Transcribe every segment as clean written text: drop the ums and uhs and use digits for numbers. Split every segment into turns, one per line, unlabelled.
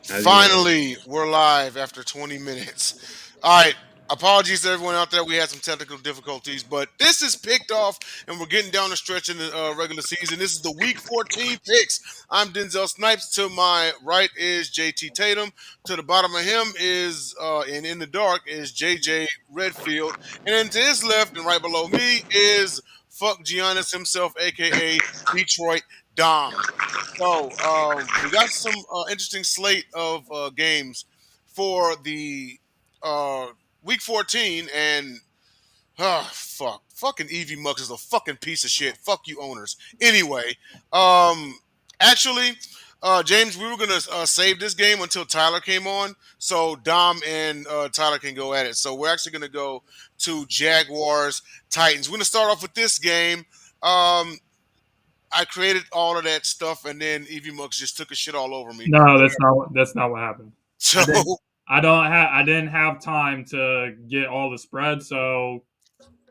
How's it going?
Finally, we're live after 20 minutes. All right. Apologies to everyone out there. We had some technical difficulties, but this is picked off, and we're getting down the stretch in the regular season. This is the Week 14 picks. I'm Denzel Snipes. To my right is JT Tatum. To the bottom of him is, and in the dark, is JJ Redfield. And then to his left and right below me is Fuck Giannis himself, aka Detroit Dom. So we got some interesting slate of games for the uh, week 14, and fucking Evie Muggs is a fucking piece of shit. Fuck you, owners. Anyway, um, actually, James, we were gonna save this game until Tyler came on, so Dom and Tyler can go at it. So we're actually gonna go to Jaguars Titans. We're gonna start off with this game. Um, I created all of that stuff, and then Evie Muggs just took a shit all over me.
No, that's not what happened.
So
I didn't have time to get all the spread, so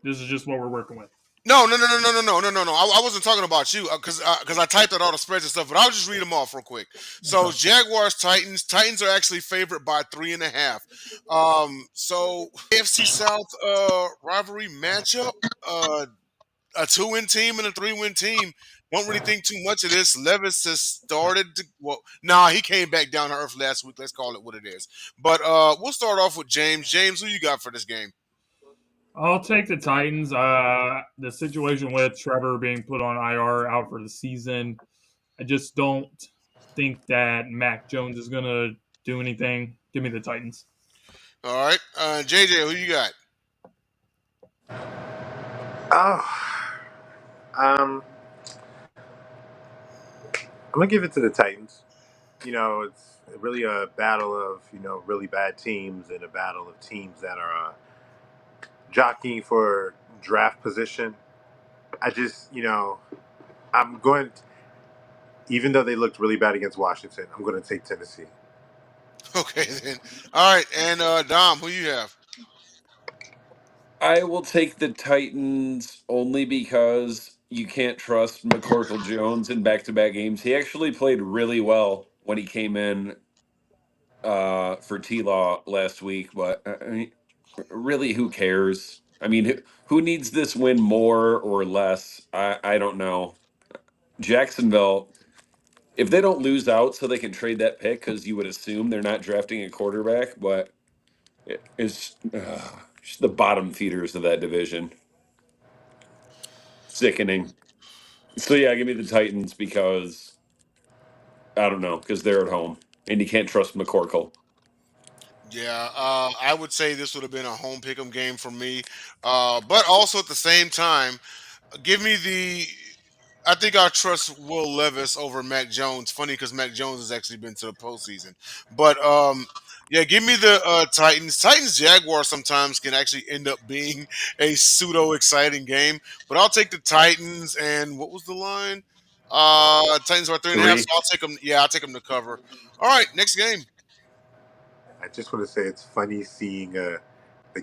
this is just what we're working with.
no. I wasn't talking about you because I typed out all the spreads and stuff, but I'll just read them off real quick. So
Okay.
Jaguars Titans. Titans are actually favored by 3.5. So AFC South rivalry matchup. A 2-win team and a 3-win team. Don't really think too much of this. Levis has started to he came back down to earth last week. Let's call it what it is. But we'll start off with James. James, who you got for this game?
I'll take the Titans. The situation with Trevor being put on IR out for the season, I just don't think that Mac Jones is gonna do anything. Give me the Titans.
All right. JJ, who you got?
Oh, um, I'm gonna give it to the Titans. It's really a battle of really bad teams and a battle of teams that are jockeying for draft position. I just, I'm going. Even though they looked really bad against Washington, I'm going to take Tennessee.
Okay, then. All right. And Dom, who you have?
I will take the Titans only because you can't trust McCorkle Jones in back-to-back games. He actually played really well when he came in for T-Law last week, but I mean, really, who cares? I mean, who needs this win more or less? I don't know. Jacksonville, if they don't lose out so they can trade that pick, because you would assume they're not drafting a quarterback, but it's just the bottom feeders of that division. Sickening. So yeah, give me the Titans because I don't know, because they're at home and you can't trust McCorkle.
Yeah, I would say this would have been a home pick'em game for me. But also at the same time, give me the. I think I trust Will Levis over Mac Jones. Funny because Mac Jones has actually been to the postseason. But yeah, give me the Titans. Titans Jaguars sometimes can actually end up being a pseudo exciting game. But I'll take the Titans. And what was the line? Titans are 3.5. So
3.
I'll take them. Yeah, I'll take them to cover. All right, next game.
I just want to say it's funny seeing the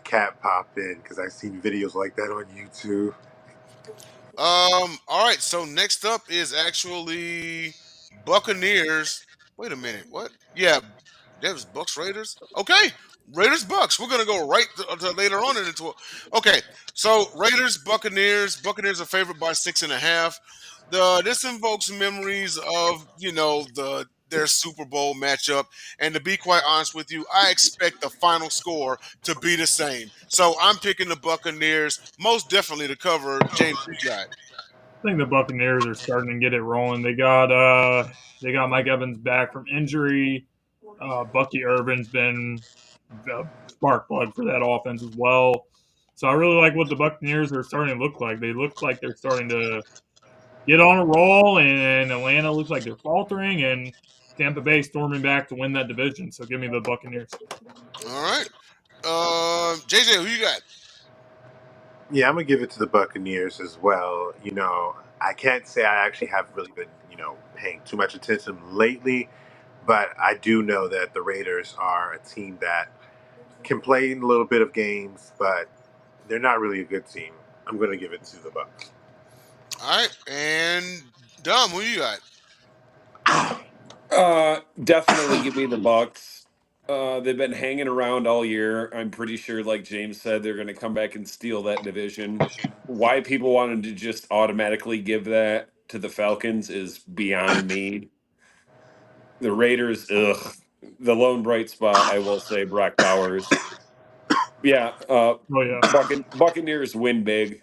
cat pop in because I've seen videos like that on YouTube.
All right. So next up is actually Buccaneers. Wait a minute. What? Yeah, that was Bucks Raiders. Okay, Raiders Bucks. We're gonna go right to later on into it. Okay, so Raiders Buccaneers. Buccaneers are favored by 6.5. This invokes memories of their Super Bowl matchup. And to be quite honest with you, I expect the final score to be the same. So I'm picking the Buccaneers most definitely to cover. James, who you got?
I think the Buccaneers are starting to get it rolling. They got Mike Evans back from injury. Bucky Irvin's been a spark plug for that offense as well. So I really like what the Buccaneers are starting to look like. They look like they're starting to get on a roll, and Atlanta looks like they're faltering, and Tampa Bay storming back to win that division. So give me the Buccaneers.
All right. JJ, who you got?
Yeah, I'm gonna give it to the Buccaneers as well. I can't say I actually have really been paying too much attention lately, but I do know that the Raiders are a team that can play in a little bit of games, but they're not really a good team. I'm gonna give it to the Bucks.
All right. And Dom, who you got?
Definitely give me the Bucks. They've been hanging around all year. I'm pretty sure, like James said, they're going to come back and steal that division. Why people wanted to just automatically give that to the Falcons is beyond me. The Raiders, ugh. The lone bright spot, I will say, Brock Bowers. Yeah,
Oh yeah.
Buccaneers win big.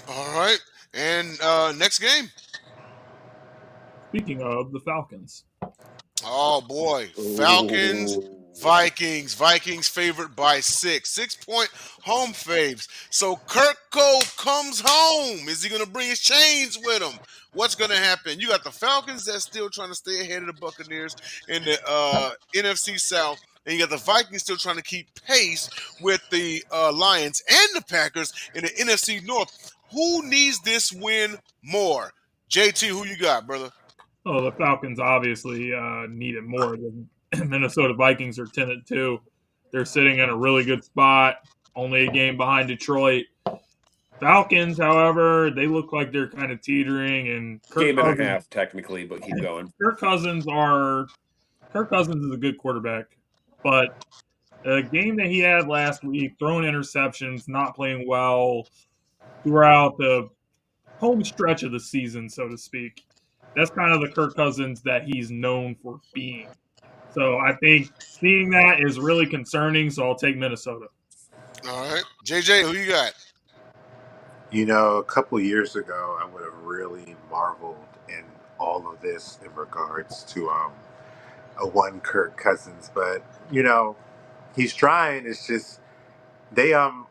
All right. And next game.
Speaking of the Falcons,
Oh boy, Falcons,
Oh.
Vikings. Vikings favored by 6. 6-point home faves. So Kirko comes home. Is he gonna bring his chains with him? What's gonna happen? You got the Falcons that's still trying to stay ahead of the Buccaneers in the NFC South, and you got the Vikings still trying to keep pace with the Lions and the Packers in the NFC North. Who needs this win more? JT, who you got, brother?
oh, the Falcons obviously need it more. The Minnesota Vikings are 10-2. They're sitting in a really good spot, only a game behind Detroit. Falcons, however, they look like they're kind of teetering, and
Game and a half, technically, but keep going.
Kirk Cousins are Kirk Cousins is a good quarterback, but the game that he had last week, throwing interceptions, not playing well throughout the home stretch of the season, so to speak. That's kind of the Kirk Cousins that he's known for being. So I think seeing that is really concerning. So I'll take Minnesota.
All right. JJ, who you got?
You know, a couple years ago, I would have really marveled in all of this in regards to a one Kirk Cousins, but you know, he's trying. It's just they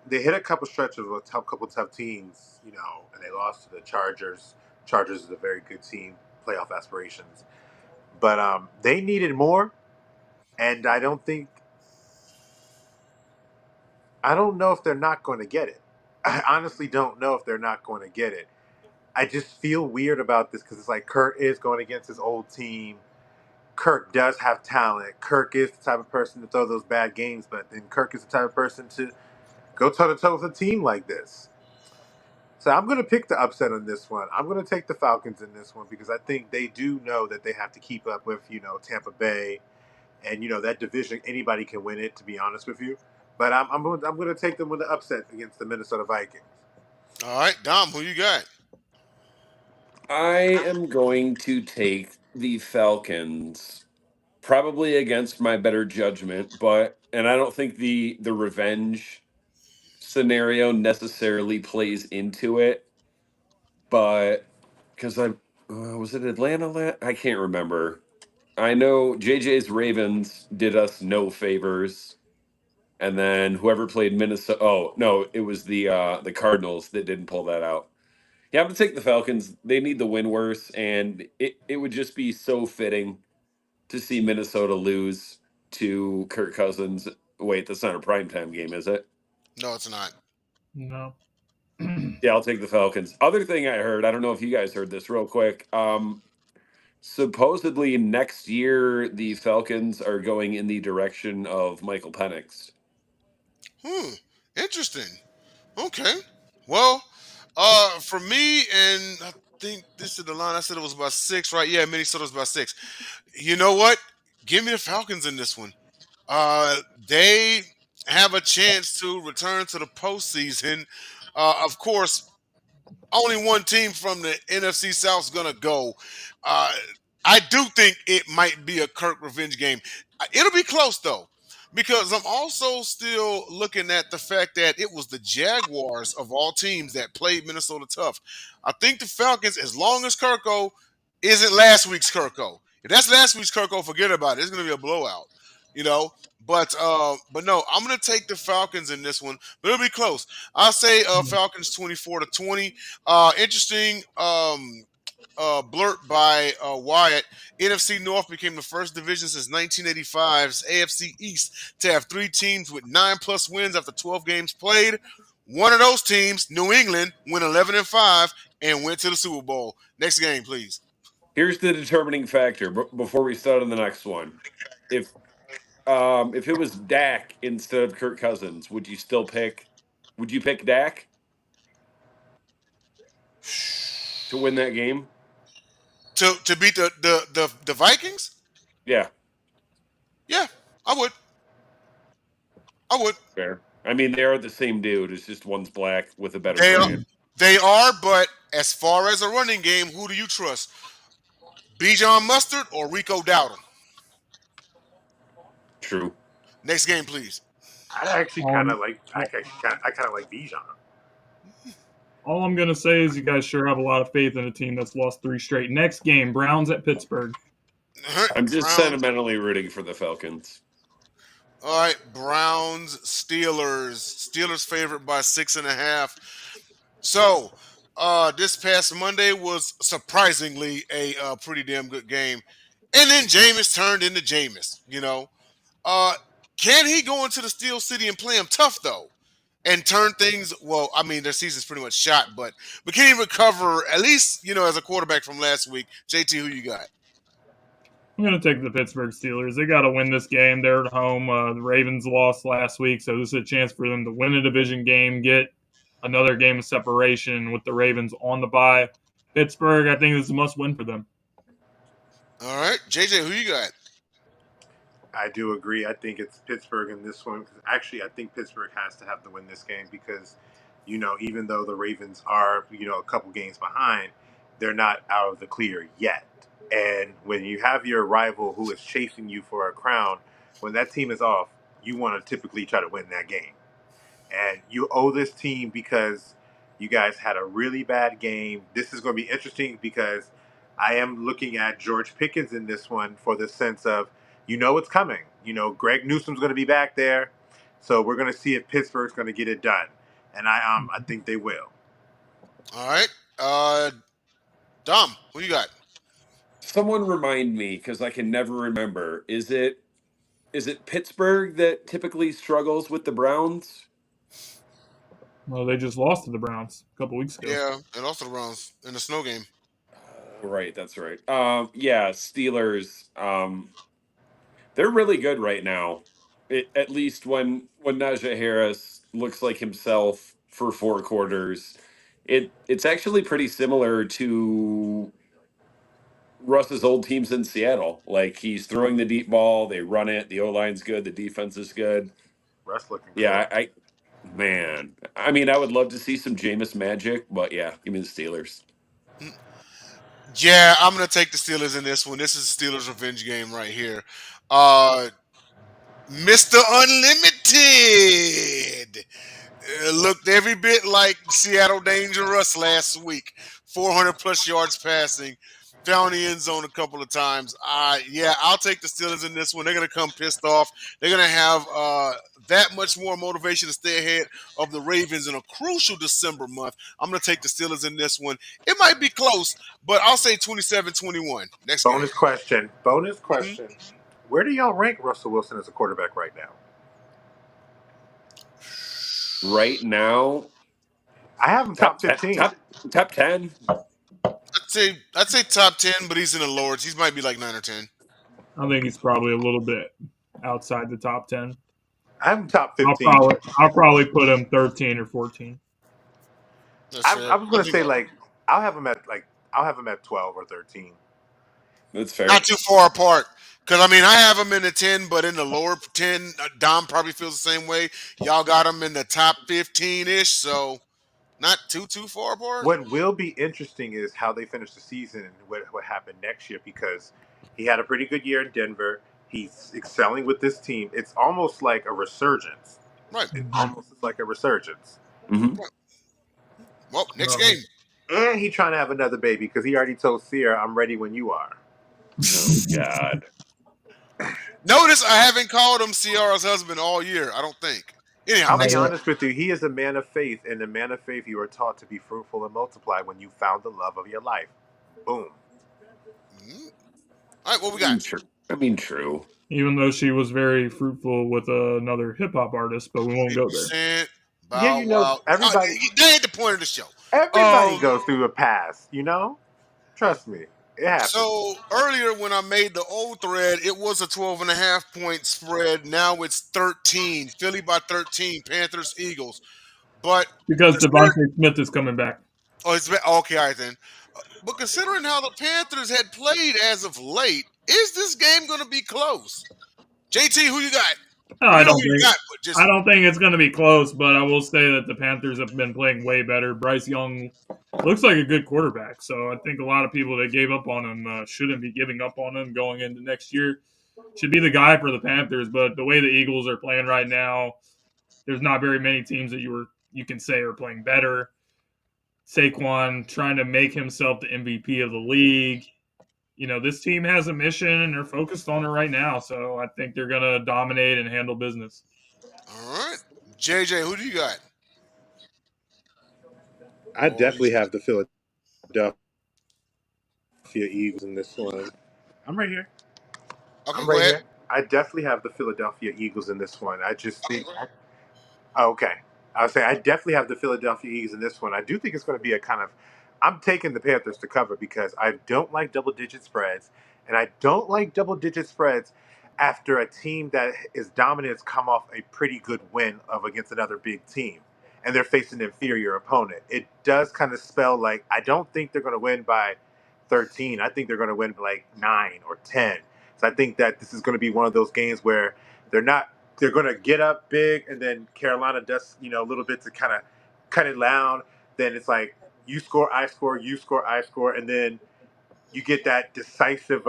hit a couple stretches of a couple tough teams, you know, and they lost to the Chargers. Chargers is a very good team, playoff aspirations, but they needed more, and I don't know if they're not going to get it. I honestly don't know if they're not going to get it. I just feel weird about this because it's like Kirk is going against his old team. Kirk does have talent. Kirk is the type of person to throw those bad games, but then Kirk is the type of person to go toe to toe with a team like this. So I'm going to pick the upset on this one. I'm going to take the Falcons in this one because I think they do know that they have to keep up with, you know, Tampa Bay and, you know, that division. Anybody can win it, to be honest with you. But I'm going to take them with the upset against the Minnesota Vikings.
All right. Dom, who you got?
I am going to take the Falcons, probably against my better judgment, but and I don't think the revenge scenario necessarily plays into it, but because I was it Atlanta? I can't remember. I know JJ's Ravens did us no favors, and then whoever played Minnesota. Oh no, it was the Cardinals that didn't pull that out. Yeah, I'm gonna take the Falcons. They need the win worse, and it would just be so fitting to see Minnesota lose to Kirk Cousins. Wait, that's not a primetime game, is it?
No, it's not.
No.
Yeah, I'll take the Falcons. Other thing I heard, I don't know if you guys heard this real quick. Supposedly next year the Falcons are going in the direction of Michael Penix.
Interesting. Okay. Well, for me, and I think this is the line. I said it was about 6, right? Yeah, Minnesota's about 6. You know what? Give me the Falcons in this one. They have a chance to return to the postseason. Of course, only one team from the NFC South is gonna go. Uh, I do think it might be a Kirk revenge game. It'll be close though, because I'm also still looking at the fact that it was the Jaguars of all teams that played Minnesota tough. I think the Falcons, as long as Kirko isn't last week's Kirko. If that's last week's Kirko, forget about it. It's gonna be a blowout, you know. But no, I'm gonna take the Falcons in this one, but it'll be close. I'll say Falcons 24-20. Interesting blurt by Wyatt. NFC North became the first division since 1985's AFC East to have 3 teams with 9+ wins after 12 games played. One of those teams, New England, went 11-5 and went to the Super Bowl. Next game, please.
Here's the determining factor before we start on the next one. If if it was Dak instead of Kirk Cousins, would you still pick? Would you pick Dak to win that game?
to beat the Vikings.
Yeah,
Yeah, I would. I would.
fair. I mean, they are the same dude. It's just one's black with a better
They are.
brand.
They are. But as far as a running game, who do you trust? Bijan Mustard or Rico Dowdle?
True.
Next game, please.
I actually kind
Um,
of like. I kind of like Bijan.
all I'm gonna say is you guys sure have a lot of faith in a team that's lost 3 straight. Next game, Browns at Pittsburgh.
I'm just
Browns.
sentimentally rooting for the Falcons.
All right, Browns, Steelers. Steelers favorite by 6.5. So, this past Monday was surprisingly a pretty damn good game, and then Jameis turned into Jameis. Uh, can he go into the Steel City and play him tough though, and turn things? Well, I mean their season's pretty much shot, but can he recover at least as a quarterback from last week? JT, who you got?
I'm gonna take the Pittsburgh Steelers. They got to win this game. They're at home. The Ravens lost last week, so this is a chance for them to win a division game, get another game of separation with the Ravens on the bye. Pittsburgh, I think this is a must-win for them.
All right, JJ, who you got?
I do agree. I think it's Pittsburgh in this one. Actually, I think Pittsburgh has to have to win this game because, even though the Ravens are, a couple games behind, they're not out of the clear yet. And when you have your rival who is chasing you for a crown, when that team is off, you want to typically try to win that game. And you owe this team because you guys had a really bad game. This is going to be interesting because I am looking at George Pickens in this one for the sense of, it's coming. Greg Newsom's going to be back there. So we're going to see if Pittsburgh's going to get it done. And I think they will.
All right, Dom, who you got?
Someone remind me because I can never remember. Is it Pittsburgh that typically struggles with the Browns?
Well, they just lost to the Browns a couple weeks ago.
Yeah, and also the Browns in the snow game.
Right, that's right. Yeah, Steelers. They're really good right now. At least when Najee Harris looks like himself for 4 quarters, it's actually pretty similar to Russ's old teams in Seattle. Like he's throwing the deep ball, they run it, the O line's good, the defense is good.
Russ looking good.
Yeah, man. I mean, I would love to see some Jameis magic, but yeah, give me the Steelers.
Yeah, I'm gonna take the Steelers in this one. This is the Steelers' revenge game right here. Uh, Mr. Unlimited looked every bit like Seattle Dangerous last week. 400 plus yards passing. Found the end zone a couple of times. Yeah, I'll take the Steelers in this one. They're going to come pissed off. They're going to have that much more motivation to stay ahead of the Ravens in a crucial December month. I'm going to take the Steelers in this one. It might be close, but I'll say 27-21. Next game.
Bonus question. Where do y'all rank Russell Wilson as a quarterback right now?
Right now,
I have him top 15.
top 10.
I'd say top 10, but he's in the Lords. He might be like 9 or 10.
I think he's probably a little bit outside the top 10.
I have him top 15.
I'll probably put him 13 or 14.
I was going to say I'll have him at 12 or 13.
That's fair.
Not too far apart. Because, I mean, I have him in the 10, but in the lower 10, Dom probably feels the same way. Y'all got him in the top 15-ish, so not too far apart.
What will be interesting is how they finish the season and what happened next year because he had a pretty good year in Denver. He's excelling with this team. It's almost like a resurgence.
Right.
It almost is like a resurgence.
Mm-hmm.
Well, next game.
And he's trying to have another baby because he already told Sierra, I'm ready when you are.
Oh, God.
Notice I haven't called him Ciara's husband all year, I don't think. Anyhow,
I'll be honest with you. He is a man of faith, and a man of faith you are taught to be fruitful and multiply when you found the love of your life. Boom.
All right, what we got?
True.
Even though she was very fruitful with another hip hop artist, but we won't go there.
Everybody.
That ain't the point of the show.
Everybody goes through a past, Trust me. It happens.
So earlier when I made the old thread, it was a 12.5-point spread. Now it's 13. Philly by 13. Panthers, Eagles. But
because Devontae Smith is coming back.
okay, all right then. But considering how the Panthers had played as of late, is this game going to be close? JT, who you got? We
I
know
don't
who you
think
got, but
I
just
don't think it's going to be close, but I will say that the Panthers have been playing way better. Bryce Young looks like a good quarterback, so I think a lot of people that gave up on him shouldn't be giving up on him going into next year. Should be the guy for the Panthers, but the way the Eagles are playing right now, there's not very many teams that you can say are playing better. Saquon trying to make himself the MVP of the league. This team has a mission and they're focused on it right now. So I think they're going to dominate and handle business.
all right. JJ, who do you got?
I
Oh, he's
definitely have the Philadelphia Eagles in this one. I'm right here.
okay.
I'm
Go
right
ahead.
here. I definitely have the Philadelphia Eagles in this one. I just think. Oh, okay. I would say I definitely have the Philadelphia Eagles in this one. I do think it's going to be a kind of. I'm taking the Panthers to cover because I don't like double digit spreads, and I don't like double digit spreads after a team that is dominant has come off a pretty good win of against another big team, and they're facing an inferior opponent. It does kind of spell like I don't think they're going to win by 13. I think they're going to win by like 9 or 10. So I think that this is going to be one of those games where they're not they're going to get up big, and then Carolina does a little bit to kind of cut it down. Then it's like you score, I score, you score, I score, and then you get that decisive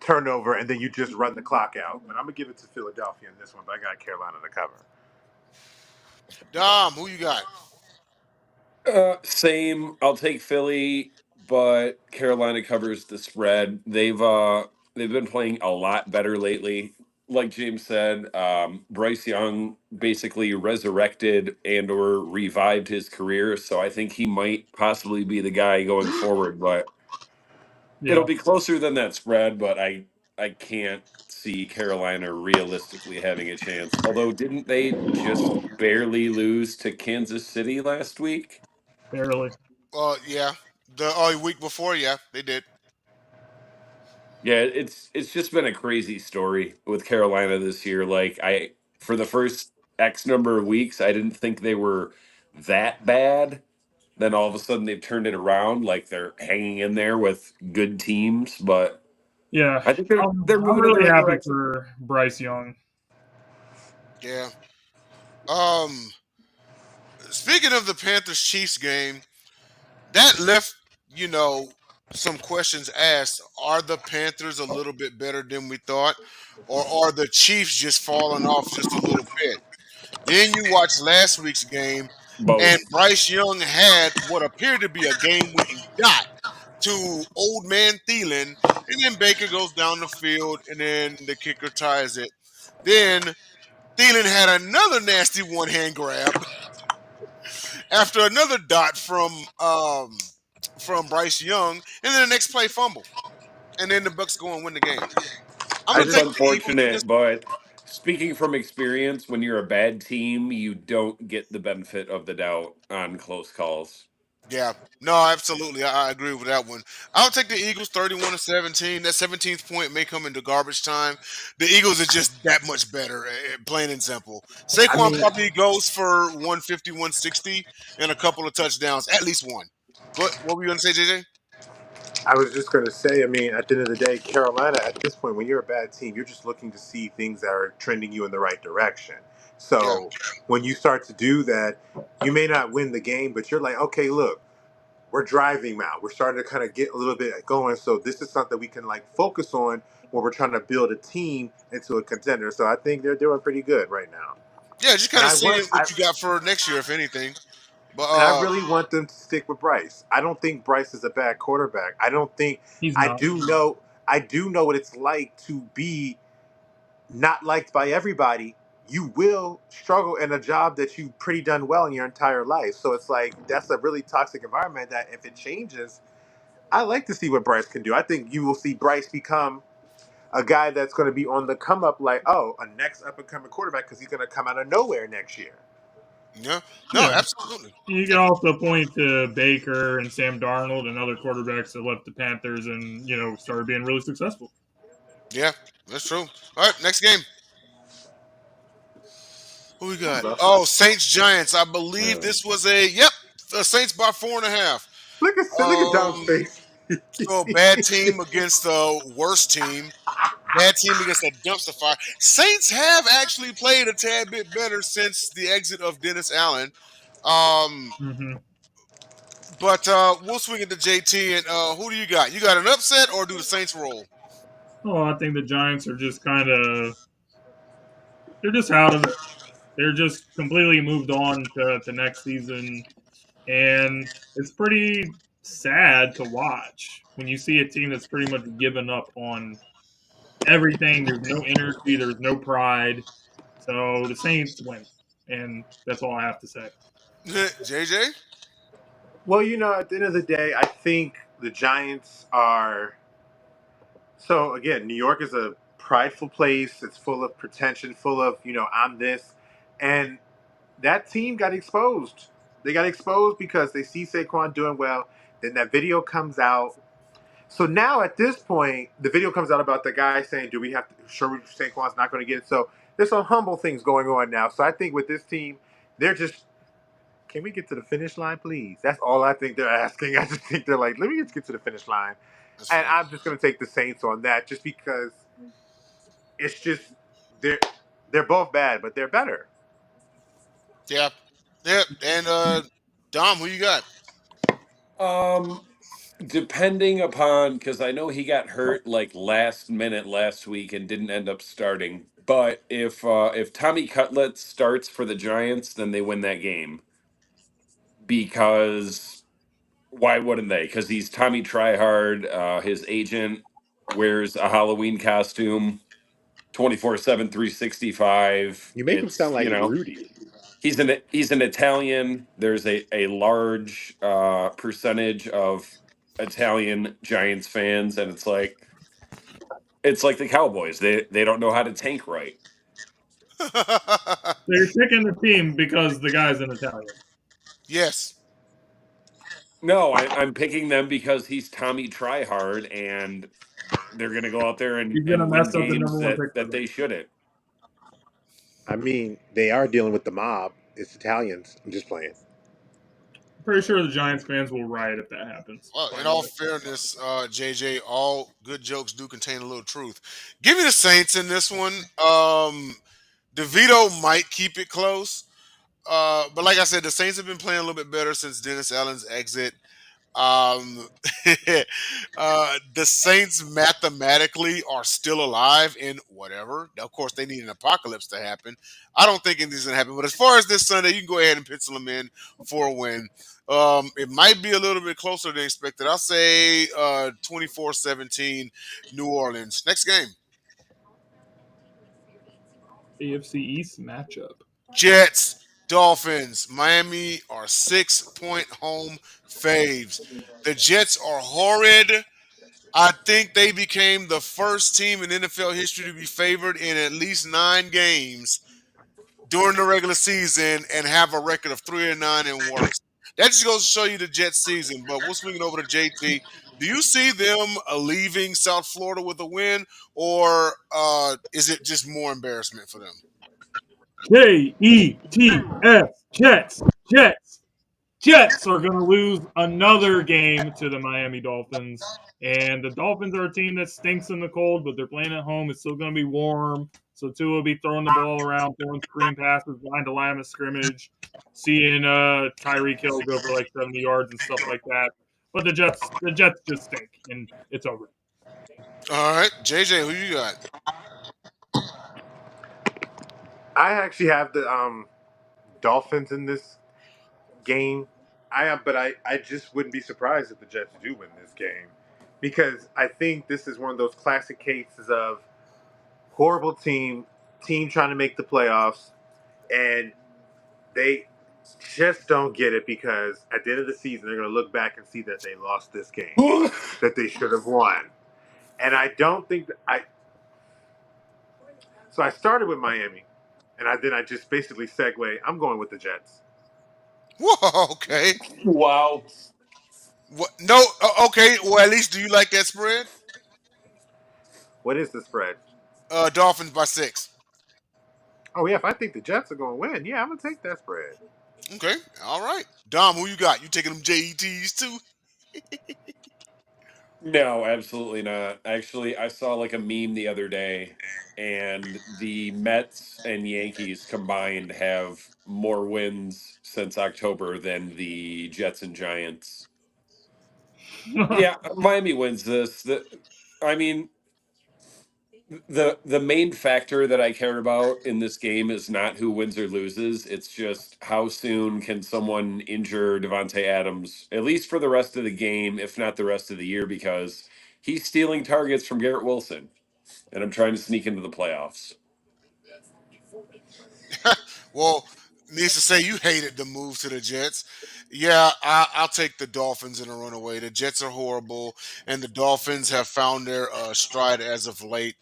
turnover, and then you just run the clock out. But I'm gonna give it to Philadelphia in this one, but I got Carolina to cover.
Dom, who you got?
Same. I'll take Philly, but Carolina covers the spread. They've been playing a lot better lately. Like James said, Bryce Young basically resurrected and or revived his career, so I think he might possibly be the guy going forward. But it'll
Yeah,
be closer than that spread. But I can't see Carolina realistically having a chance. Although, didn't they just barely lose to Kansas City last week?
barely.
Yeah. The week before, yeah, they did.
Yeah, it's just been a crazy story with Carolina this year. Like I for the first X number of weeks, I didn't think they were that bad. Then all of a sudden they've turned it around, like they're hanging in there with good teams, but
Yeah,
I think they're
I'm
moving in the
really
right
happy
direction.
for Bryce Young.
Yeah. Um, Speaking of the Panthers Chiefs game, that left, you know, some questions asked. Are the Panthers a little bit better than we thought? Or are the Chiefs just falling off just a little bit? Then you watch last week's game, and
Both.
Bryce Young had what appeared to be a game-winning dot to old man Thielen, and then Baker goes down the field, and then the kicker ties it. Then Thielen had another nasty one-hand grab after another dot from Bryce Young, and then the next play fumble, and then the Bucks go and win the game. I'm
I
gonna
It's
take
just
the Eagles in this.
unfortunate, but speaking from experience, when you're a bad team, you don't get the benefit of the doubt on close calls.
Yeah, no, absolutely, I agree with that one. I'll take the Eagles 31-17. That 17th point may come into garbage time. The Eagles are just that much better, plain and simple.
I
Saquon
mean
probably goes for 150, 160, and a couple of touchdowns, at least one. What were you gonna say, JJ?
I was just going to say, I mean, at the end of the day, Carolina, at this point, when you're a bad team, you're just looking to see things that are trending you in the right direction.
Yeah,
So when you start to do that, you may not win the game, but you're like, okay, look, we're driving now. We're starting to kind of get a little bit going. So this is something we can like focus on when we're trying to build a team into a contender. So I think they're doing pretty good right now.
yeah, just
And
kind of
I want,
seeing what you got for next year, if anything. But
and I really want them to stick with Bryce. I don't think Bryce is a bad quarterback. I don't think
He's
I
not.
do know I do know what it's like to be not liked by everybody. You will struggle in a job that you've pretty done well in your entire life. So it's like that's a really toxic environment that if it changes, I like to see what Bryce can do. I think you will see Bryce become a guy that's going to be on the come up like, oh, a next up and coming quarterback because he's going to come out of nowhere next year.
yeah, no,
Yeah.
absolutely.
You can also point to Baker and Sam Darnold and other quarterbacks that left the Panthers and, started being really successful.
Yeah, that's true. All right, next game. Who we got?
Hold up.
Oh, Saints Giants. I believe
Uh,
this was the Saints by 4.5.
Look at Dom's
Um,
face.
so bad team against the worst team. Bad team against a dumpster fire. Saints have actually played a tad bit better since the exit of Dennis Allen. Um,
Hmm.
but we'll swing it to JT. And who do you got? You got an upset or do the Saints roll?
Oh, I think the Giants are just kind of they're just out of it. They're just completely moved on to next season, and it's pretty sad to watch when you see a team that's pretty much given up on everything. There's no energy. There's no pride. So the Saints win, and that's all I have to say.
JJ?
Well, at the end of the day, I think the Giants are. So again, New York is a prideful place. It's full of pretension, full of I'm this, and that team got exposed. They got exposed because they see Saquon doing well. Then that video comes out. So now at this point, the video comes out about the guy saying, "Do we have to sure Saquon's not going to get it?" So there's some humble things going on now. So I think with this team, they're just, can we get to the finish line, please? That's all I think they're asking. I just think they're like, let me just get to the finish line,
That's
and
fair.
I'm just going to take the Saints on that, just because it's just they're they're both bad, but they're better.
Yeah. Yep. And Dom, who you got?
Um, depending upon because I know he got hurt like last minute last week and didn't end up starting. But if Tommy Cutlett starts for the Giants, then they win that game because why wouldn't they? Because he's Tommy Tryhard. His agent wears a Halloween costume 24/7, 365.
You make him
It's
sound like Rudy.
he's an Italian. There's a large percentage of Italian Giants fans, and it's like the Cowboys. They don't know how to tank right.
So you're picking the team because the guy's an Italian.
Yes.
No, I'm picking them because he's Tommy Tryhard, and they're gonna go out there and,
He's gonna
and win
mess up the
games
number one
that
pick for
that
them.
they shouldn't.
I mean, they are dealing with the mob. It's Italians. I'm just playing.
I'm pretty sure the Giants fans will riot if that happens.
Well,
By
in
the
all
way,
fairness, JJ, all good jokes do contain a little truth. Give me the Saints in this one. DeVito might keep it close. But like I said, the Saints have been playing a little bit better since Dennis Allen's exit. Um, the Saints mathematically are still alive in whatever. Of course, they need an apocalypse to happen. I don't think anything's going to happen. But as far as this Sunday, you can go ahead and pencil them in for a win. It might be a little bit closer than expected. I'll say 24-17 New Orleans. Next game.
AFC East matchup.
Jets, Dolphins, Miami are 6-point home faves. The Jets are horrid. I think they became the first team in NFL history to be favored in at least 9 games during the regular season and have a record of 3-9 and worse. That just goes to show you the Jets season. But we'll swing it over to JT. Do you see them leaving South Florida with a win, or is it just more embarrassment for them?
Jets. Jets. Jets. Jets are going to lose another game to the Miami Dolphins. And the Dolphins are a team that stinks in the cold, but they're playing at home. It's still going to be warm. So Tua will be throwing the ball around, throwing screen passes behind the line of scrimmage, seeing Tyreek Hill go for like 70 yards and stuff like that. But the Jets just stink, and it's over.
All right, JJ, who you got?
I actually have the Dolphins in this game. But I just wouldn't be surprised if the Jets do win this game, because I think this is one of those classic cases of horrible team trying to make the playoffs, and they just don't get it, because at the end of the season they're going to look back and see that they lost this game that they should have won. And I don't think that I. So I started with Miami, and then I just basically segue. I'm going with the Jets.
Whoa, okay.
Wow.
What? No, okay. Well, at least do you like that spread?
What is the spread?
Dolphins by 6.
Oh yeah, if I think the Jets are going to win, yeah, I'm gonna take that spread.
Okay, all right. Dom, who you got? You taking them JETs too?
No, absolutely not. Actually, I saw like a meme the other day, and the Mets and Yankees combined have more wins since October than the Jets and Giants. Yeah, Miami wins this. I mean, the main factor that I care about in this game is not who wins or loses. It's just how soon can someone injure Devonte Adams, at least for the rest of the game, if not the rest of the year, because he's stealing targets from Garrett Wilson, and I'm trying to sneak into the playoffs.
Well, needs to say you hated the move to the Jets. Yeah, I'll take the Dolphins in a runaway. The Jets are horrible, and the Dolphins have found their stride as of late.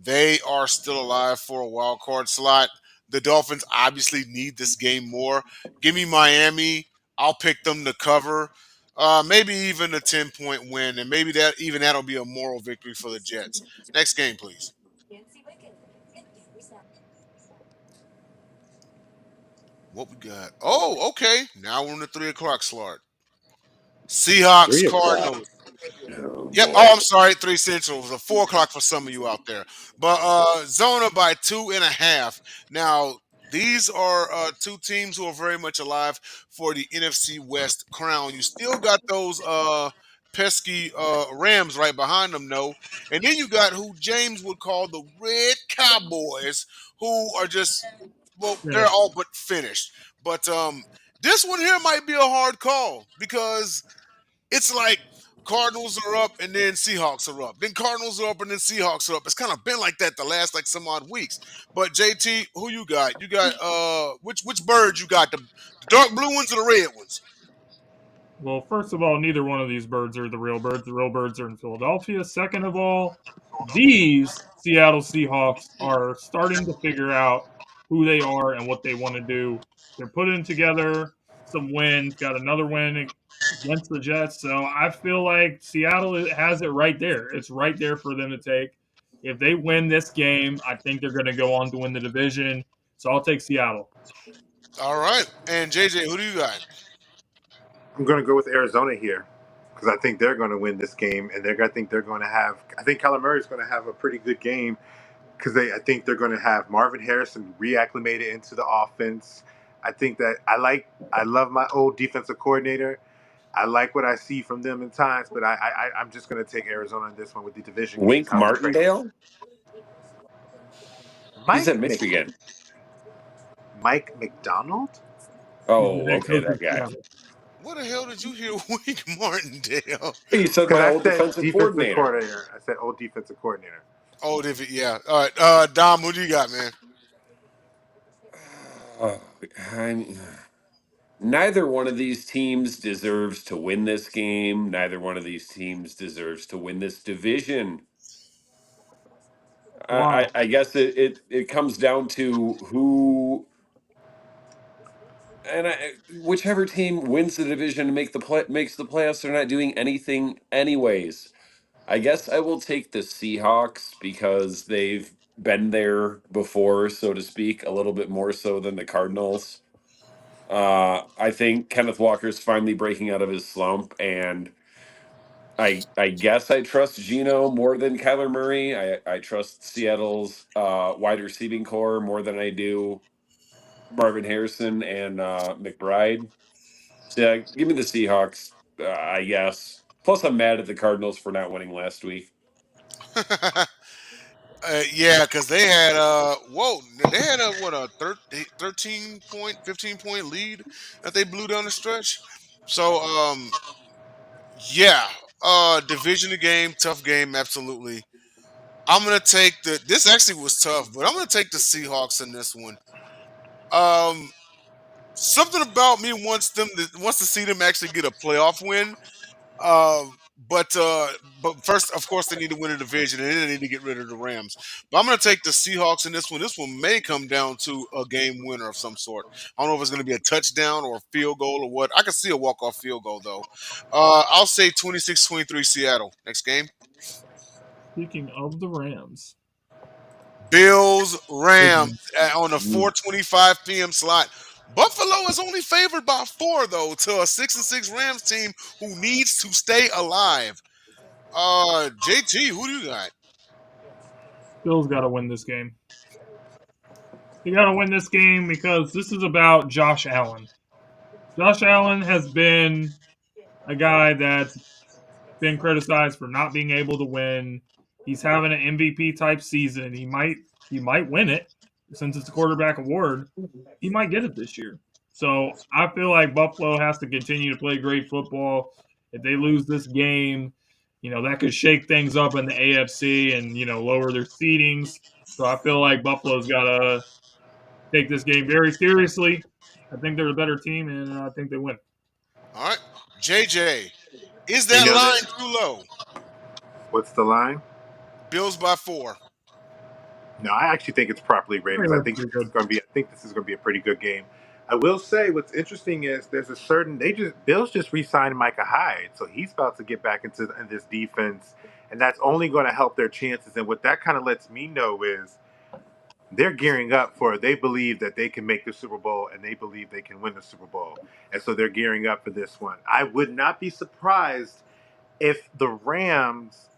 They are still alive for a wild card slot. The Dolphins obviously need this game more. Give me Miami. I'll pick them to cover. Maybe even a 10-point win, and maybe that'll be a moral victory for the Jets. Next game, please. What we got? Oh, okay. Now we're in the 3 o'clock slot. Seahawks,
3 o'clock.
Cardinals.
Oh
Yep. Oh,
boy.
I'm sorry. 3 Central. It was a 4 o'clock for some of you out there. But Zona by 2.5. Now these are two teams who are very much alive for the NFC West crown. You still got those pesky Rams right behind them, though, and then you got who James would call the Red Cowboys, who are just well, they're
Finished.
all but finished. But this one here might be a hard call because it's like Cardinals are up and then Seahawks are up. Then Cardinals are up and then Seahawks are up. It's kind of been like that the last like some odd weeks. But JT, who you got? You got which bird you got? The dark blue ones or the red ones?
Well, first of all, neither one of these birds are the real birds. The real birds are in Philadelphia. Second of all, these Seattle Seahawks are starting to figure out who they are and what they want to do. They're putting together some wins, got another win against the Jets. So I feel like Seattle has it right there. It's right there for them to take. If they win this game, I think they're going to go on to win the division. So I'll take Seattle.
All right. And JJ, who do you got?
I'm going to go with Arizona here because I think they're going to win this game, and I think they're going to have. I think Kyler Murray's going to have a pretty good game because I think they're going to have Marvin Harrison reacclimated into the offense. I think that I love my old defensive coordinator. I like what I see from them in times, but I'm just going to take Arizona in this one with the division game
Wink
sounding great.
Martindale? He's at
Mike Mc,
Michigan.
Mike McDonald.
He's the
Oh,
head
okay,
coach of
that guy.
Seattle.
What the hell did you hear Wink Martindale?
He said
Because
my
I
old
said
defensive
defensive
coordinator.
coordinator. I said old defensive coordinator.
Oh, yeah. All right. Dom, who do you got, man?
Oh, neither one of these teams deserves to win this game. Neither one of these teams deserves to win this division.
Why?
I guess it comes down to who and whichever team wins the division and makes the playoffs. They're not doing anything anyways. I guess I will take the Seahawks because they've been there before, so to speak, a little bit more so than the Cardinals. I think Kenneth Walker's finally breaking out of his slump, and I guess I trust Geno more than Kyler Murray. I trust Seattle's wide receiving core more than I do Marvin Harrison and McBride. So yeah, give me the Seahawks, I guess. Plus, I'm mad at the Cardinals for not winning last week.
Yeah, because they had they had a what a 13 point, 15 point lead that they blew down the stretch. So yeah, division game, tough game, absolutely. I'm gonna take the. This actually was tough, but I'm gonna take the Seahawks in this one. Um, Something about me wants to see them actually get a playoff win. Um, but first, of course, they need to win a division, and then they need to get rid of the Rams. But I'm going to take the Seahawks in this one. This one may come down to a game winner of some sort. I don't know if it's going to be a touchdown or a field goal or what. I can see a walk-off field goal, though. I'll say 26-23 Seattle. Next game.
Speaking of the Rams,
Bills Rams
division.
on the 4:25 p.m. slot. Buffalo is only favored by 4 though to a 6-6 Rams team who needs to stay alive. JT, who do you got?
Bills got to win this game. They got to win this game because this is about Josh Allen. Josh Allen has been a guy that's been criticized for not being able to win. He's having an MVP type season. He might win it since it's a quarterback award. He might get it this year. So I feel like Buffalo has to continue to play great football. If they lose this game, that could shake things up in the AFC and lower their seedings. So I feel like Buffalo's got to take this game very seriously. I think they're a better team, and I think they win.
All right, JJ, is
You
that
know
line
that.
too low?
What's the line?
Bills by 4.
No, I actually think it's properly
I
rated
think
because I
that's
think
pretty
this is
good.
going to be. I think this is going to be a pretty good game. I will say what's interesting is there's a certain Bills just re-signed Micah Hyde, so he's about to get back into this defense, and that's only going to help their chances. And what that kind of lets me know is they're gearing up for. They believe that they can make the Super Bowl, and they believe they can win the Super Bowl, and so they're gearing up for this one. I would not be surprised if the Rams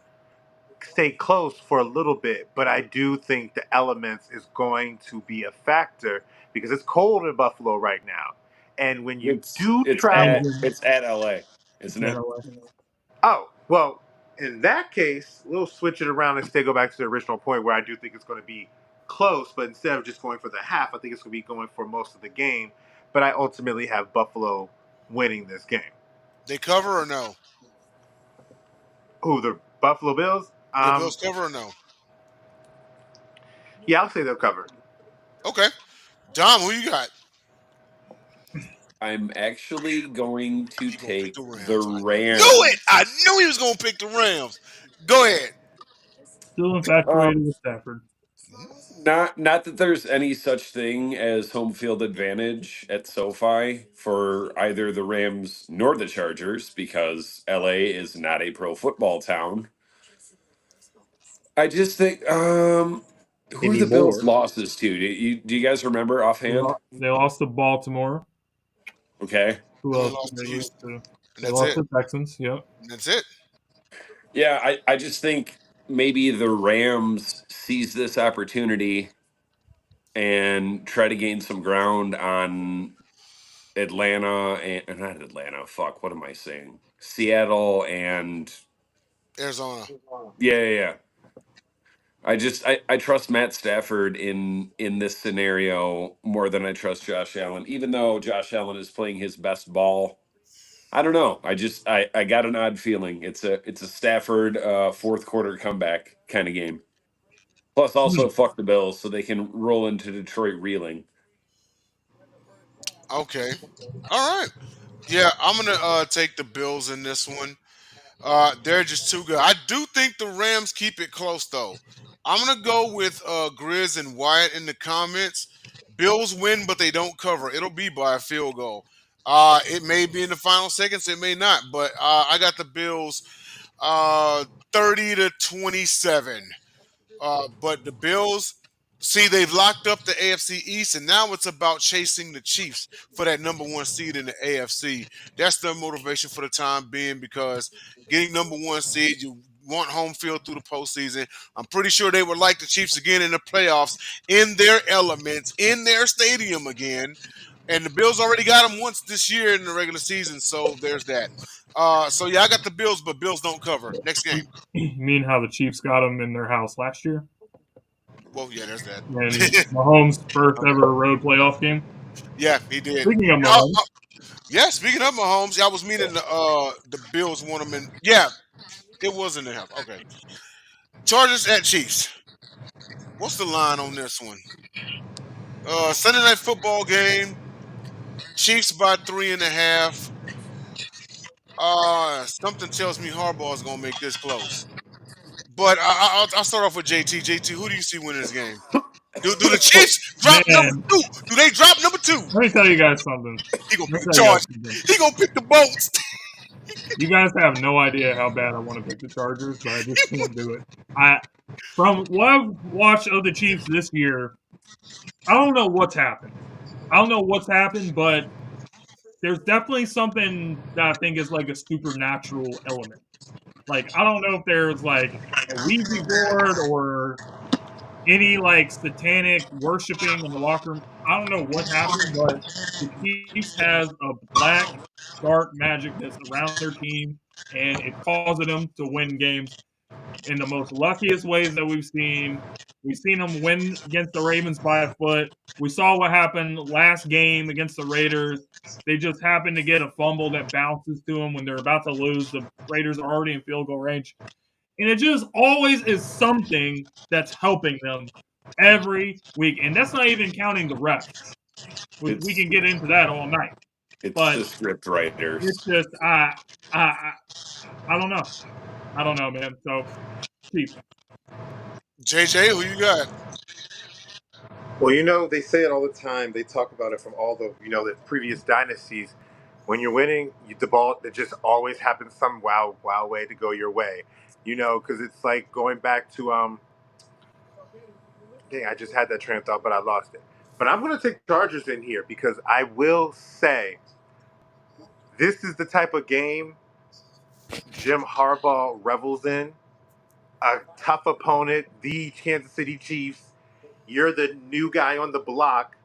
stay close for a little bit, but I do think the elements is going to be a factor because it's cold in Buffalo right now. And when you
It's
do
it's
travel,
at
And
it's at LA,
it's
isn't
in
it?
LA.
oh, well, in that case, we'll switch it around and stay go back to the original point where I do think it's going to be close, but instead of just going for the half, I think it's going to be going for most of the game. But I ultimately have Buffalo winning this game.
They cover or no?
Who, the Buffalo Bills?
The Bills cover or no?
Yeah, I'll say they'll cover.
Okay, Dom, who you got?
I'm actually going to
He gonna pick
take
the
the
Rams. I knew it.
Rams.
I knew he was gonna pick the Rams. Go ahead.
Still
Um,
infatuated with Stafford.
not that there's any such thing as home field advantage at SoFi for either the Rams nor the Chargers because LA is not a pro football town. I just think who are the Bills'
Anymore.
losses to? Do you guys remember offhand?
They lost to Baltimore.
Okay.
Who
And they
else
lost
did
to
they lose
Houston,
to?
and
They
that's
lost
it.
to Texans. Yep.
And that's it.
Yeah, I just think maybe the Rams seize this opportunity and try to gain some ground on Atlanta and not Atlanta. Fuck, what am I saying? Seattle and
Arizona.
yeah. I trust Matt Stafford in this scenario more than I trust Josh Allen, even though Josh Allen is playing his best ball. I don't know. I got an odd feeling. It's a Stafford fourth quarter comeback kind of game. Plus, also fuck the Bills so they can roll into Detroit reeling.
Okay. All right. Yeah, I'm gonna take the Bills in this one. They're just too good. I do think the Rams keep it close though. I'm gonna go with Grizz and Wyatt in the comments. Bills win, but they don't cover. It'll be by a field goal. It may be in the final seconds, it may not, but I got the Bills 30-27. But the Bills, see, they've locked up the AFC East, and now it's about chasing the Chiefs for that number one seed in the AFC. That's their motivation for the time being because getting number one seed, you want home field through the postseason. I'm pretty sure they would like the Chiefs again in the playoffs, in their elements, in their stadium again. And the Bills already got them once this year in the regular season, so there's that. So yeah, I got the Bills, but Bills don't cover. Next game.
You mean how the Chiefs got them in their house last year?
Well, yeah, there's that.
And Mahomes' first ever road playoff game?
Yeah, he did.
Speaking of
Uh,
Mahomes,
uh, yeah, speaking of Mahomes, I was meaning the Bills want him in. Yeah, it was in the house. Okay, Chargers at Chiefs. What's the line on this one? Sunday night football game. Chiefs by 3.5. Something tells me Harbaugh is gonna make this close. But I'll start off with JT. JT, who do you see winning this game? Do the Chiefs drop number
man,
two? Do they drop number two?
let me tell you guys something.
He gonna
Let
pick
me
the
tell you guys
charge.
something.
He gonna pick the boats.
You guys have no idea how bad I want to pick the Chargers, but I just can't do it. From what I've watched of the Chiefs this year, I don't know what's happened. I don't know what's happened, but there's definitely something that I think is like a supernatural element. Like, I don't know if there's like a Ouija board or any like satanic worshiping in the locker room. I don't know what happened, but the Chiefs has a black dark magic that's around their team, and it's causing them to win games in the most luckiest ways that we've seen. We've seen them win against the Ravens by a foot. We saw what happened last game against the Raiders. They just happened to get a fumble that bounces to them when they're about to lose. The Raiders are already in field goal range. And it just always is something that's helping them every week. And that's not even counting the refs, which we
It's
can get into that all night.
it's
But
the script
it's
writers.
just I I don't know. I don't know, man. So Chiefs.
JJ, who you got?
Well, they say it all the time. They talk about it from all the previous dynasties. When you're winning, the ball, it just always happens some wow way to go your way. Because it's like going back to, dang, I just had that train of thought, but I lost it. But I'm going to take Chargers in here because I will say this is the type of game Jim Harbaugh revels in. A tough opponent, the Kansas City Chiefs. You're the new guy on the block.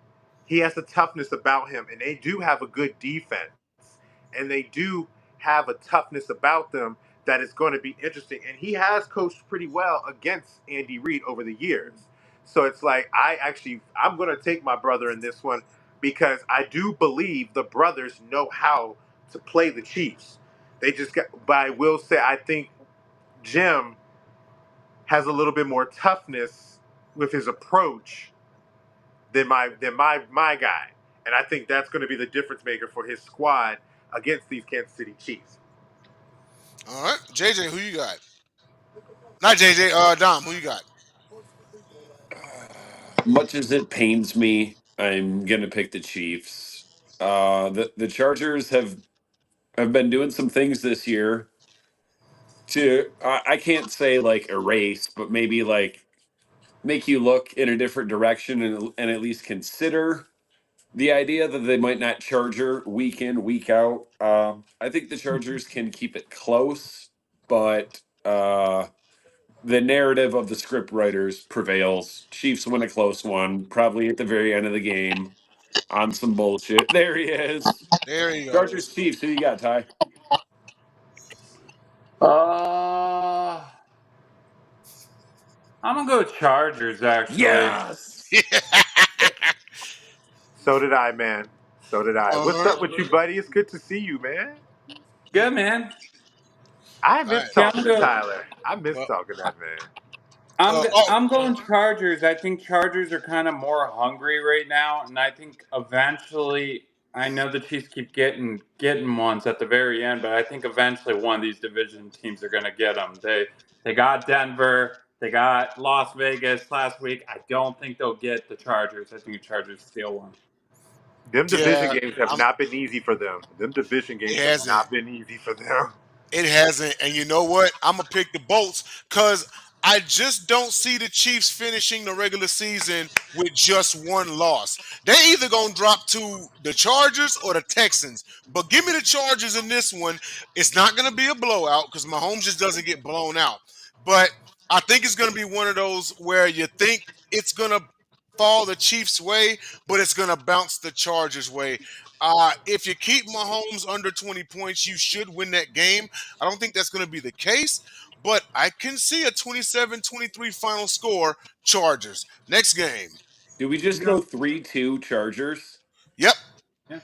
He has a toughness about him, and they do have a good defense, and they do have a toughness about them that is going to be interesting. And he has coached pretty well against Andy Reid over the years. So it's like I'm going to take my brother in this one because I do believe the brothers know how to play the Chiefs. They just got, but I will say I think Jim has a little bit more toughness with his approach than my guy, and I think that's going to be the difference maker for his squad against these Kansas City Chiefs.
All right, JJ, who you got? Not JJ. Dom, who you got?
Much as it pains me, I'm gonna pick the Chiefs. The Chargers have been doing some things this year to I can't say like erase, but maybe like make you look in a different direction and at least consider the idea that they might not Charger week in, week out. I think the Chargers can keep it close, but the narrative of the script writers prevails. Chiefs win a close one, probably at the very end of the game on some bullshit. There he is.
There he
Chargers,
goes.
Chiefs. Who you got, Ty?
Uh, I'm gonna go Chargers actually.
Yes.
So did I, man. So did I. What's
Uh-huh.
up with you, buddy? It's good to see you, man.
Good man.
I
All
miss
right.
Yeah,
talking to Tyler. I miss
Well,
talking to that man.
oh,
I'm going Chargers. I think Chargers are kind of more hungry right now, and I think eventually. I know the Chiefs keep getting ones at the very end, but I think eventually one of these division teams are going to get them. They got Denver, they got Las Vegas last week. I don't think they'll get the Chargers. I think the Chargers steal one.
Them division
yeah.
games have
I'm.
not been easy for them. Them division
It
games have
hasn't.
not been easy for them.
It hasn't. And you know what? I'm gonna pick the Bolts because I just don't see the Chiefs finishing the regular season with just one loss. They either gonna drop to the Chargers or the Texans. But give me the Chargers in this one. It's not gonna be a blowout because Mahomes just doesn't get blown out. But I think it's gonna be one of those where you think it's gonna fall the Chiefs' way, but it's gonna bounce the Chargers' way. If you keep Mahomes under 20 points, you should win that game. I don't think that's going to be the case, but I can see a 27-23 final score, Chargers. Next game.
Do we just
Yeah.
go 3-2 Chargers?
Yep.
Yeah.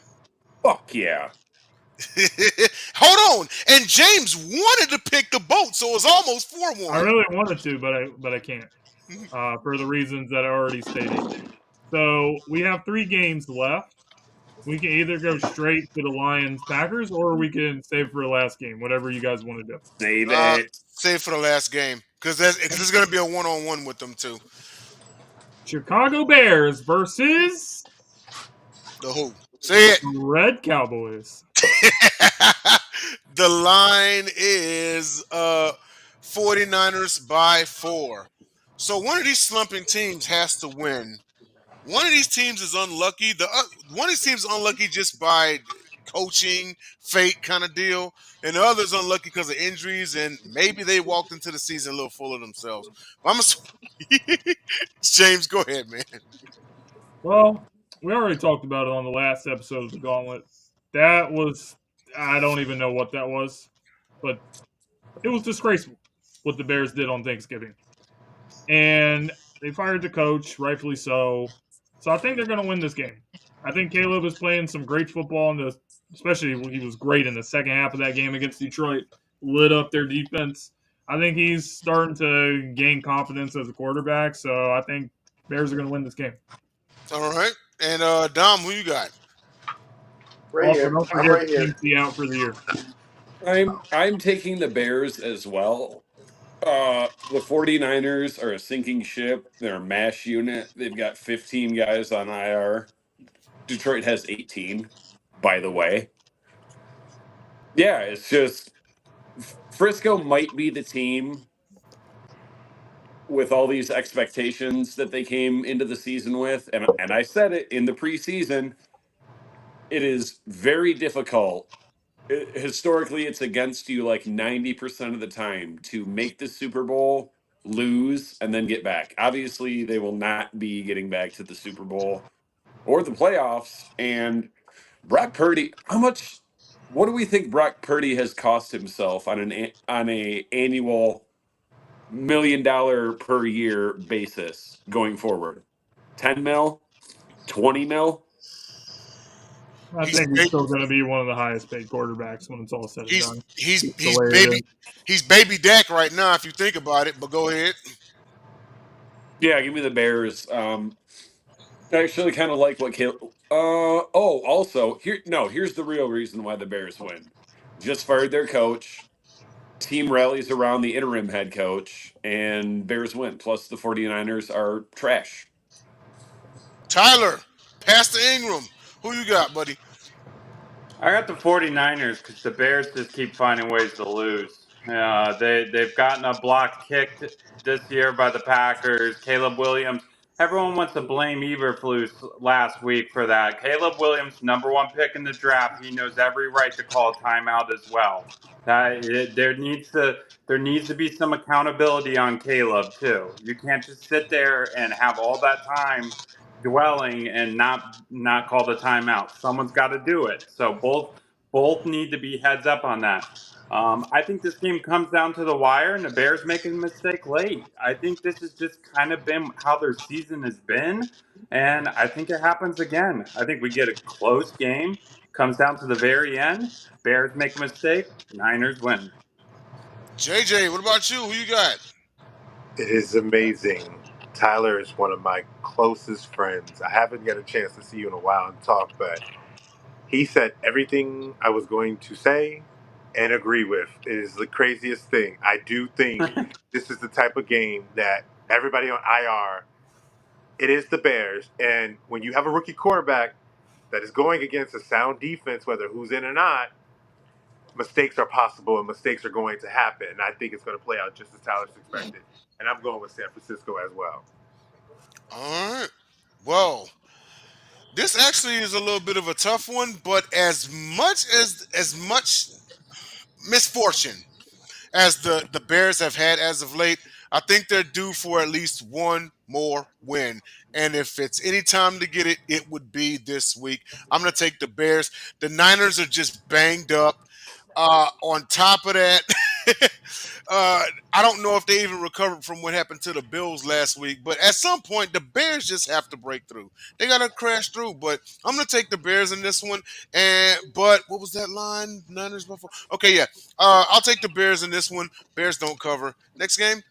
Fuck yeah.
Hold on. And James wanted to pick the boat, so it's almost
I
4-1.
really wanted to, but I can't. For the reasons that I already stated. So we have 3 games left. We can either go straight to the Lions Packers or we can save for the last game, whatever you guys want to do.
Save it.
Save for the last game because there's going to be a one-on-one with them, too.
Chicago Bears versus
The who? Say it.
Red Cowboys.
The line is 49ers by 4. So one of these slumping teams has to win. One of these teams is unlucky. one of these teams is unlucky just by coaching, fate kind of deal, and the other's unlucky because of injuries, and maybe they walked into the season a little full of themselves. But James, go ahead, man.
Well, we already talked about it on the last episode of the Gauntlet. That was, I don't even know what that was, but it was disgraceful what the Bears did on Thanksgiving. And they fired the coach, rightfully so. So I think they're going to win this game. I think Caleb is playing some great football, especially when he was great in the second half of that game against Detroit, lit up their defense. I think he's starting to gain confidence as a quarterback. So I think Bears are going to win this game.
All right, and Dom, who you got?
Right
Also,
here.
don't
I'm
forget
right here.
CMC out for the year.
I'm taking the Bears as well. The 49ers are a sinking ship. They're a mash unit. They've got 15 guys on IR. Detroit has 18, by the way. Yeah, it's just Frisco might be the team with all these expectations that they came into the season with. And I said it in the preseason, it is very difficult. Historically, it's against you like 90% of the time to make the Super Bowl, lose, and then get back. Obviously, they will not be getting back to the Super Bowl or the playoffs. And Brock Purdy, what do we think Brock Purdy has cost himself on a annual $1 million per year basis going forward? 10 mil, 20 mil.
I
He's
think he's
ba-
still going to be one of the highest paid quarterbacks when it's all said and
he's
done.
he's
Just the
he's
way it
baby
is.
he's baby Dak right now if you think about it. But go ahead.
Yeah, give me the Bears. I actually kind of like what Caleb. Also here. No, here's the real reason why the Bears win. Just fired their coach. Team rallies around the interim head coach, and Bears win. Plus, the 49ers are trash.
Tyler, Pastor Ingram, who you got, buddy?
I got the 49ers because the Bears just keep finding ways to lose. They've gotten a block kicked this year by the Packers. Caleb Williams. Everyone wants to blame Eberflus last week for that. Caleb Williams, number one pick in the draft. He knows every right to call a timeout as well. There needs to be some accountability on Caleb too. You can't just sit there and have all that time dwelling and not call the timeout. Someone's got to do it. So both need to be heads up on that. I think this game comes down to the wire, and the Bears making a mistake late. I think this has just kind of been how their season has been, and I think it happens again. I think we get a close game, comes down to the very end. Bears make a mistake, Niners win.
JJ, what about you? Who you got?
It is amazing. Tyler is one of my closest friends. I haven't got a chance to see you in a while and talk, but he said everything I was going to say and agree with. It is the craziest thing. I do think this is the type of game that everybody on IR, it is the Bears. And when you have a rookie quarterback that is going against a sound defense, whether who's in or not, mistakes are possible and mistakes are going to happen. And I think it's going to play out just as Tyler's expected. And I'm going with San Francisco as well.
All right. Well, this actually is a little bit of a tough one, but as much misfortune as the Bears have had as of late, I think they're due for at least one more win. And if it's any time to get it, it would be this week. I'm going to take the Bears. The Niners are just banged up. On top of that, I don't know if they even recovered from what happened to the Bills last week, but at some point, the Bears just have to break through. They got to crash through, but I'm going to take the Bears in this one. But what was that line? Niners, Buffalo. Okay, yeah. I'll take the Bears in this one. Bears don't cover. Next game?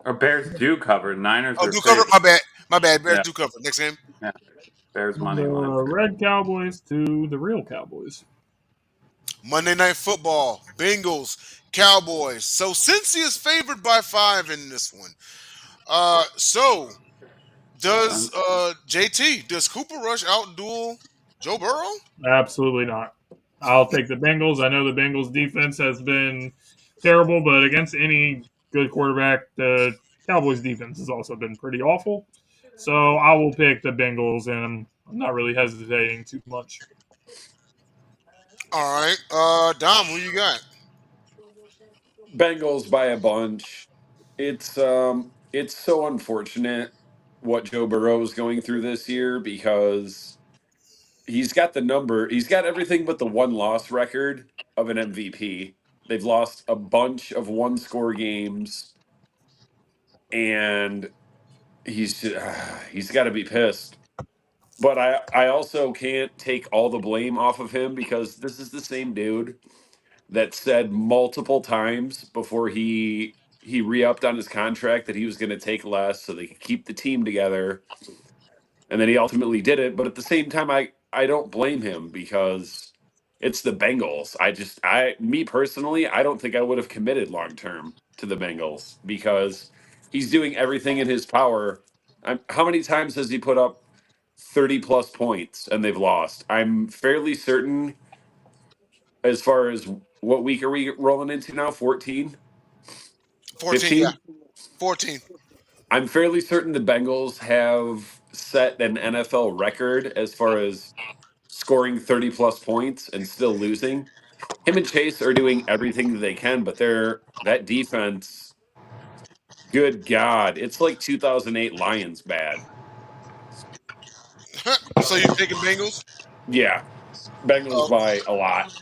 Or Bears do cover. Niners
Oh,
are
do cover.
favored.
My bad. My bad. Bears
Yeah,
do cover. Next game?
yeah. Bears money line.
The Red Cowboys to the real Cowboys.
Monday Night Football. Bengals, Cowboys. So Cincy is favored by 5 in this one. So does JT, does Cooper Rush outduel Joe Burrow?
Absolutely not. I'll take the Bengals. I know the Bengals defense has been terrible, but against any good quarterback, the Cowboys defense has also been pretty awful. So I will pick the Bengals, and I'm not really hesitating too much.
All right. Dom, who you got?
Bengals by a bunch. It's so unfortunate what Joe Burrow is going through this year because he's got everything but the one loss record of an MVP. They've lost a bunch of one score games, and he's got to be pissed. But I also can't take all the blame off of him because this is the same dude that said multiple times before he re-upped on his contract that he was going to take less so they could keep the team together, and then he ultimately did it. But at the same time, I don't blame him because it's the Bengals. I me personally, I don't think I would have committed long term to the Bengals because he's doing everything in his power. How many times has he put up 30 plus points and they've lost? I'm fairly certain, as far as what week are we rolling into now? 14,
14. Yeah,
15.
14.
I'm fairly certain the Bengals have set an NFL record as far as scoring 30 plus points and still losing. Him and Chase are doing everything that they can, but that defense, good God, it's like 2008 Lions bad.
So you taking Bengals?
Yeah, Bengals by a lot.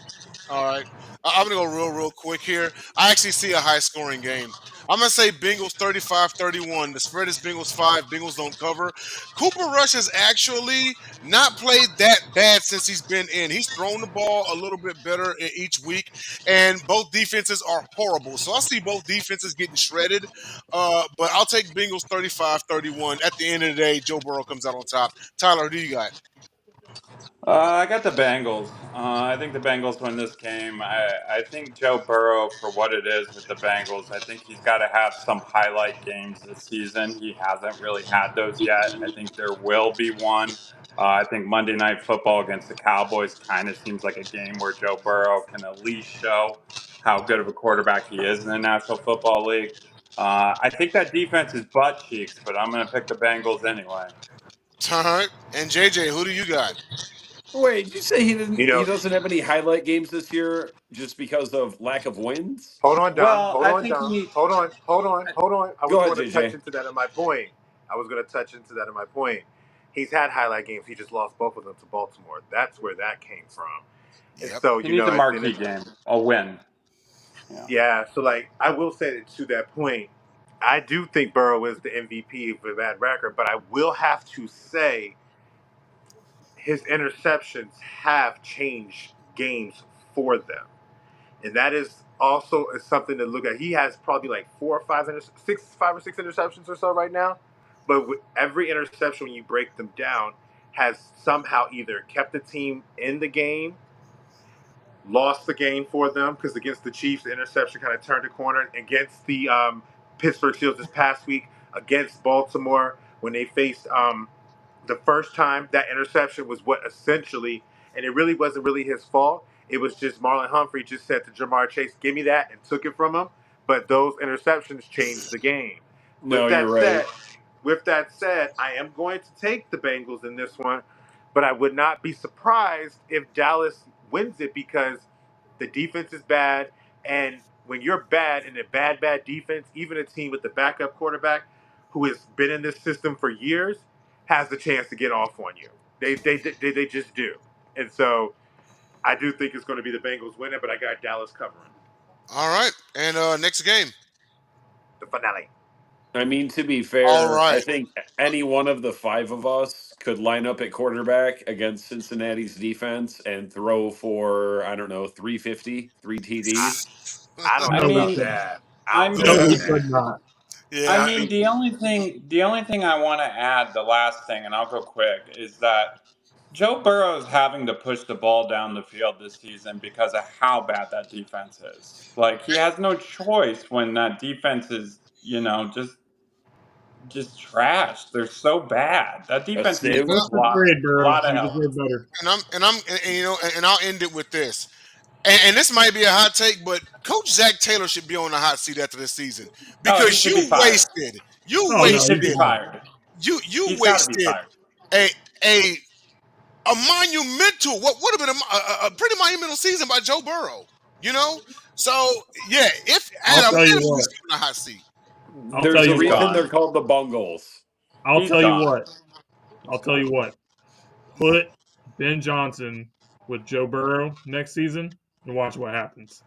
All right. I'm going to go real quick here. I actually see a high scoring game. I'm going to say Bengals 35-31. The spread is Bengals 5. Bengals don't cover. Cooper Rush has actually not played that bad since he's been in. He's thrown the ball a little bit better each week, and both defenses are horrible. So I see both defenses getting shredded, but I'll take Bengals 35-31. At the end of the day, Joe Burrow comes out on top. Tyler, who do you got?
I got the Bengals. I think the Bengals win this game. I think Joe Burrow, for what it is with the Bengals, I think he's got to have some highlight games this season. He hasn't really had those yet. I think there will be one. I think Monday Night Football against the Cowboys kind of seems like a game where Joe Burrow can at least show how good of a quarterback he is in the National Football League. I think that defense is butt cheeks, but I'm going to pick the Bengals anyway.
All right. And JJ, who do you got?
Wait, did you say
You
he
know,
doesn't have any highlight games this year just because of lack of wins?
hold on, Dom.
Well,
Hold
I
on,
think
Dom.
he.
Hold on. I
Go
was
ahead,
going to touch
JJ.
into that in my point. He's had highlight games. He just lost both of them to Baltimore. That's where that came from. And
Yep.
so,
He
you
needs
know,
a
and
marquee
it's,
game, a win. Yeah.
yeah, so like I will say that to that point, I do think Burrow is the MVP for that record, but I will have to say his interceptions have changed games for them. And that is also something to look at. He has probably like five or six interceptions or so right now. But with every interception, when you break them down, has somehow either kept the team in the game, lost the game for them, because against the Chiefs, the interception kind of turned the corner. Against the Pittsburgh Steelers this past week, against Baltimore, when they faced the first time, that interception was what essentially, and it really wasn't really his fault. It was just Marlon Humphrey just said to Jamar Chase, "Give me that," and took it from him. But those interceptions changed the game.
No,
With
you're
that
right.
said, I am going to take the Bengals in this one, but I would not be surprised if Dallas wins it because the defense is bad, and when you're bad in a bad defense, even a team with the backup quarterback who has been in this system for years has the chance to get off on you. They just do. And so I do think it's going to be the Bengals winning, but I got Dallas covering
All right. And next game.
the finale.
I mean, to be
All
fair, I
right.
think any one of the five of us could line up at quarterback against Cincinnati's defense and throw for, I don't know, 350, three
I,
TDs.
I don't
I
No,
know
we
about
mean,
couldn't.
that. I
I
don't know
No,
about
we
mean,
could
that.
not.
I
Yeah.
I
mean,
mean,
the only thing I want to add, the last thing, and I'll go quick, is that Joe Burrow is having to push the ball down the field this season because of how bad that defense is. Like he has no choice when that defense is, just trash. They're so bad. That
A
defense needs
sieve?
a
What's the
lot,
trade,
a
Burrow?
lot of
You
help.
deserve better.
And I'll end it with this. And this might be a hot take, but Coach Zach Taylor should be on the hot seat after this season
Oh, he
because
should be fired.
you
Oh
He
no,
should
he's
wasted,
be
gone.
fired.
you
He's got to be
wasted
fired.
a a a monumental, what would have been a pretty monumental season by Joe Burrow. You know, so yeah, if at
I'll
a
tell you
minimum he's
what.
given a hot seat.
I'll tell
There's a
you
He's
what.
reason
gone.
they're called the Bungles.
I'll
He's
tell you
gone.
what. I'll tell you what. Put Ben Johnson with Joe Burrow next season and watch what happens.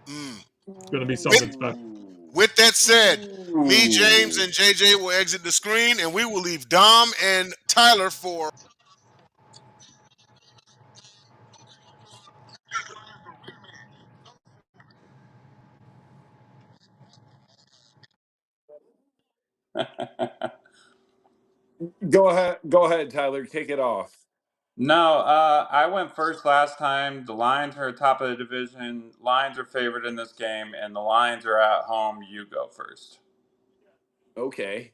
Mm.
It's going to be
With
something special.
with that said, me, James,
Ooh.
and JJ will exit the screen, and we will leave Dom and Tyler for.
Go ahead, Tyler. Kick it off.
No, I went first last time. The Lions are top of the division. Lions are favored in this game, and the Lions are at home. You go first.
Okay.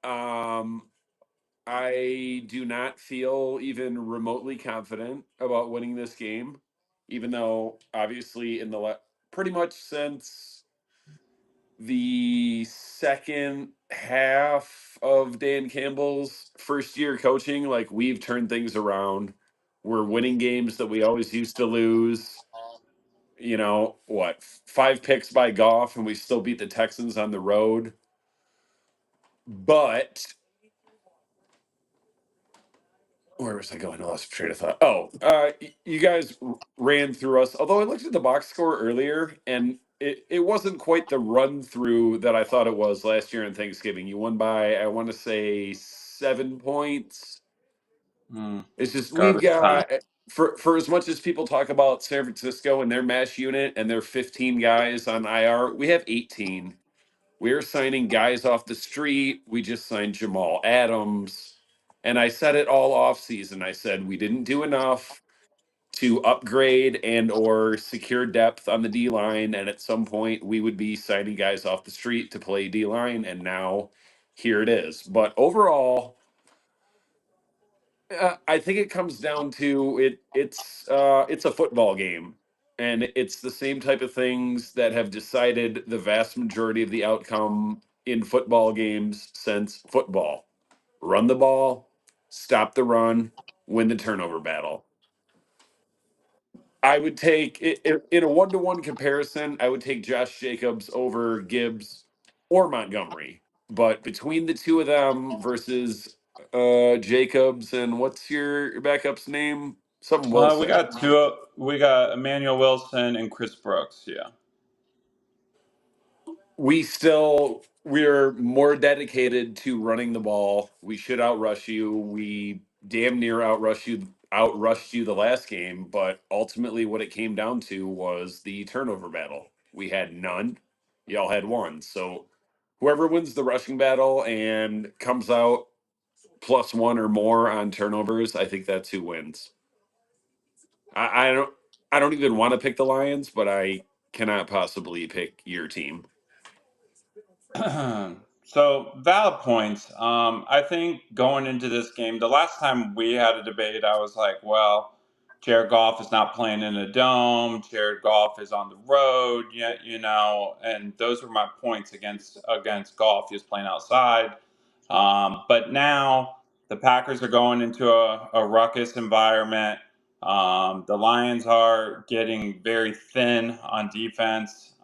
Um, I do not feel even remotely confident about winning this game, even though obviously in the pretty much since the second half of Dan Campbell's first year coaching, like we've turned things around. We're winning games that we always used to lose. You know, what, 5 picks by Goff, and we still beat the Texans on the road. But where was I going? I lost train of thought. Oh, you guys ran through us. Although I looked at the box score earlier, and it wasn't quite the run through that I thought it was last year on Thanksgiving. You won by, I want to say, 7 points. It's just we've
Garbage time.
got, for as much as people talk about San Francisco and their mesh unit and their 15 guys on IR, we have 18. We're signing guys off the street. We just signed Jamal Adams. And I said it all off season. I said we didn't do enough to upgrade and or secure depth on the D line. And at some point we would be signing guys off the street to play D line. And now here it is. But overall, I think it comes down to it's a football game, and it's the same type of things that have decided the vast majority of the outcome in football games since football. Run the ball, stop the run, win the turnover battle. I would take in a 1-to-1 comparison. I would take Josh Jacobs over Gibbs or Montgomery. But between the two of them versus Jacobs and what's your backup's name? Something
We
Wilson.
got two. We got Emmanuel Wilson and Chris Brooks. Yeah.
We're more dedicated to running the ball. We should outrush you. We damn near outrushed you the last game, but ultimately what it came down to was the turnover battle. We had none. Y'all had one. So whoever wins the rushing battle and comes out plus one or more on turnovers, I think that's who wins. I don't even want to pick the Lions, but I cannot possibly pick your team.
So valid points. I think going into this game, the last time we had a debate, I was like, well, Jared Goff is not playing in a dome. Jared Goff is on the road, yet and those were my points against Goff. He was playing outside. But now the Packers are going into a ruckus environment. The Lions are getting very thin on defense.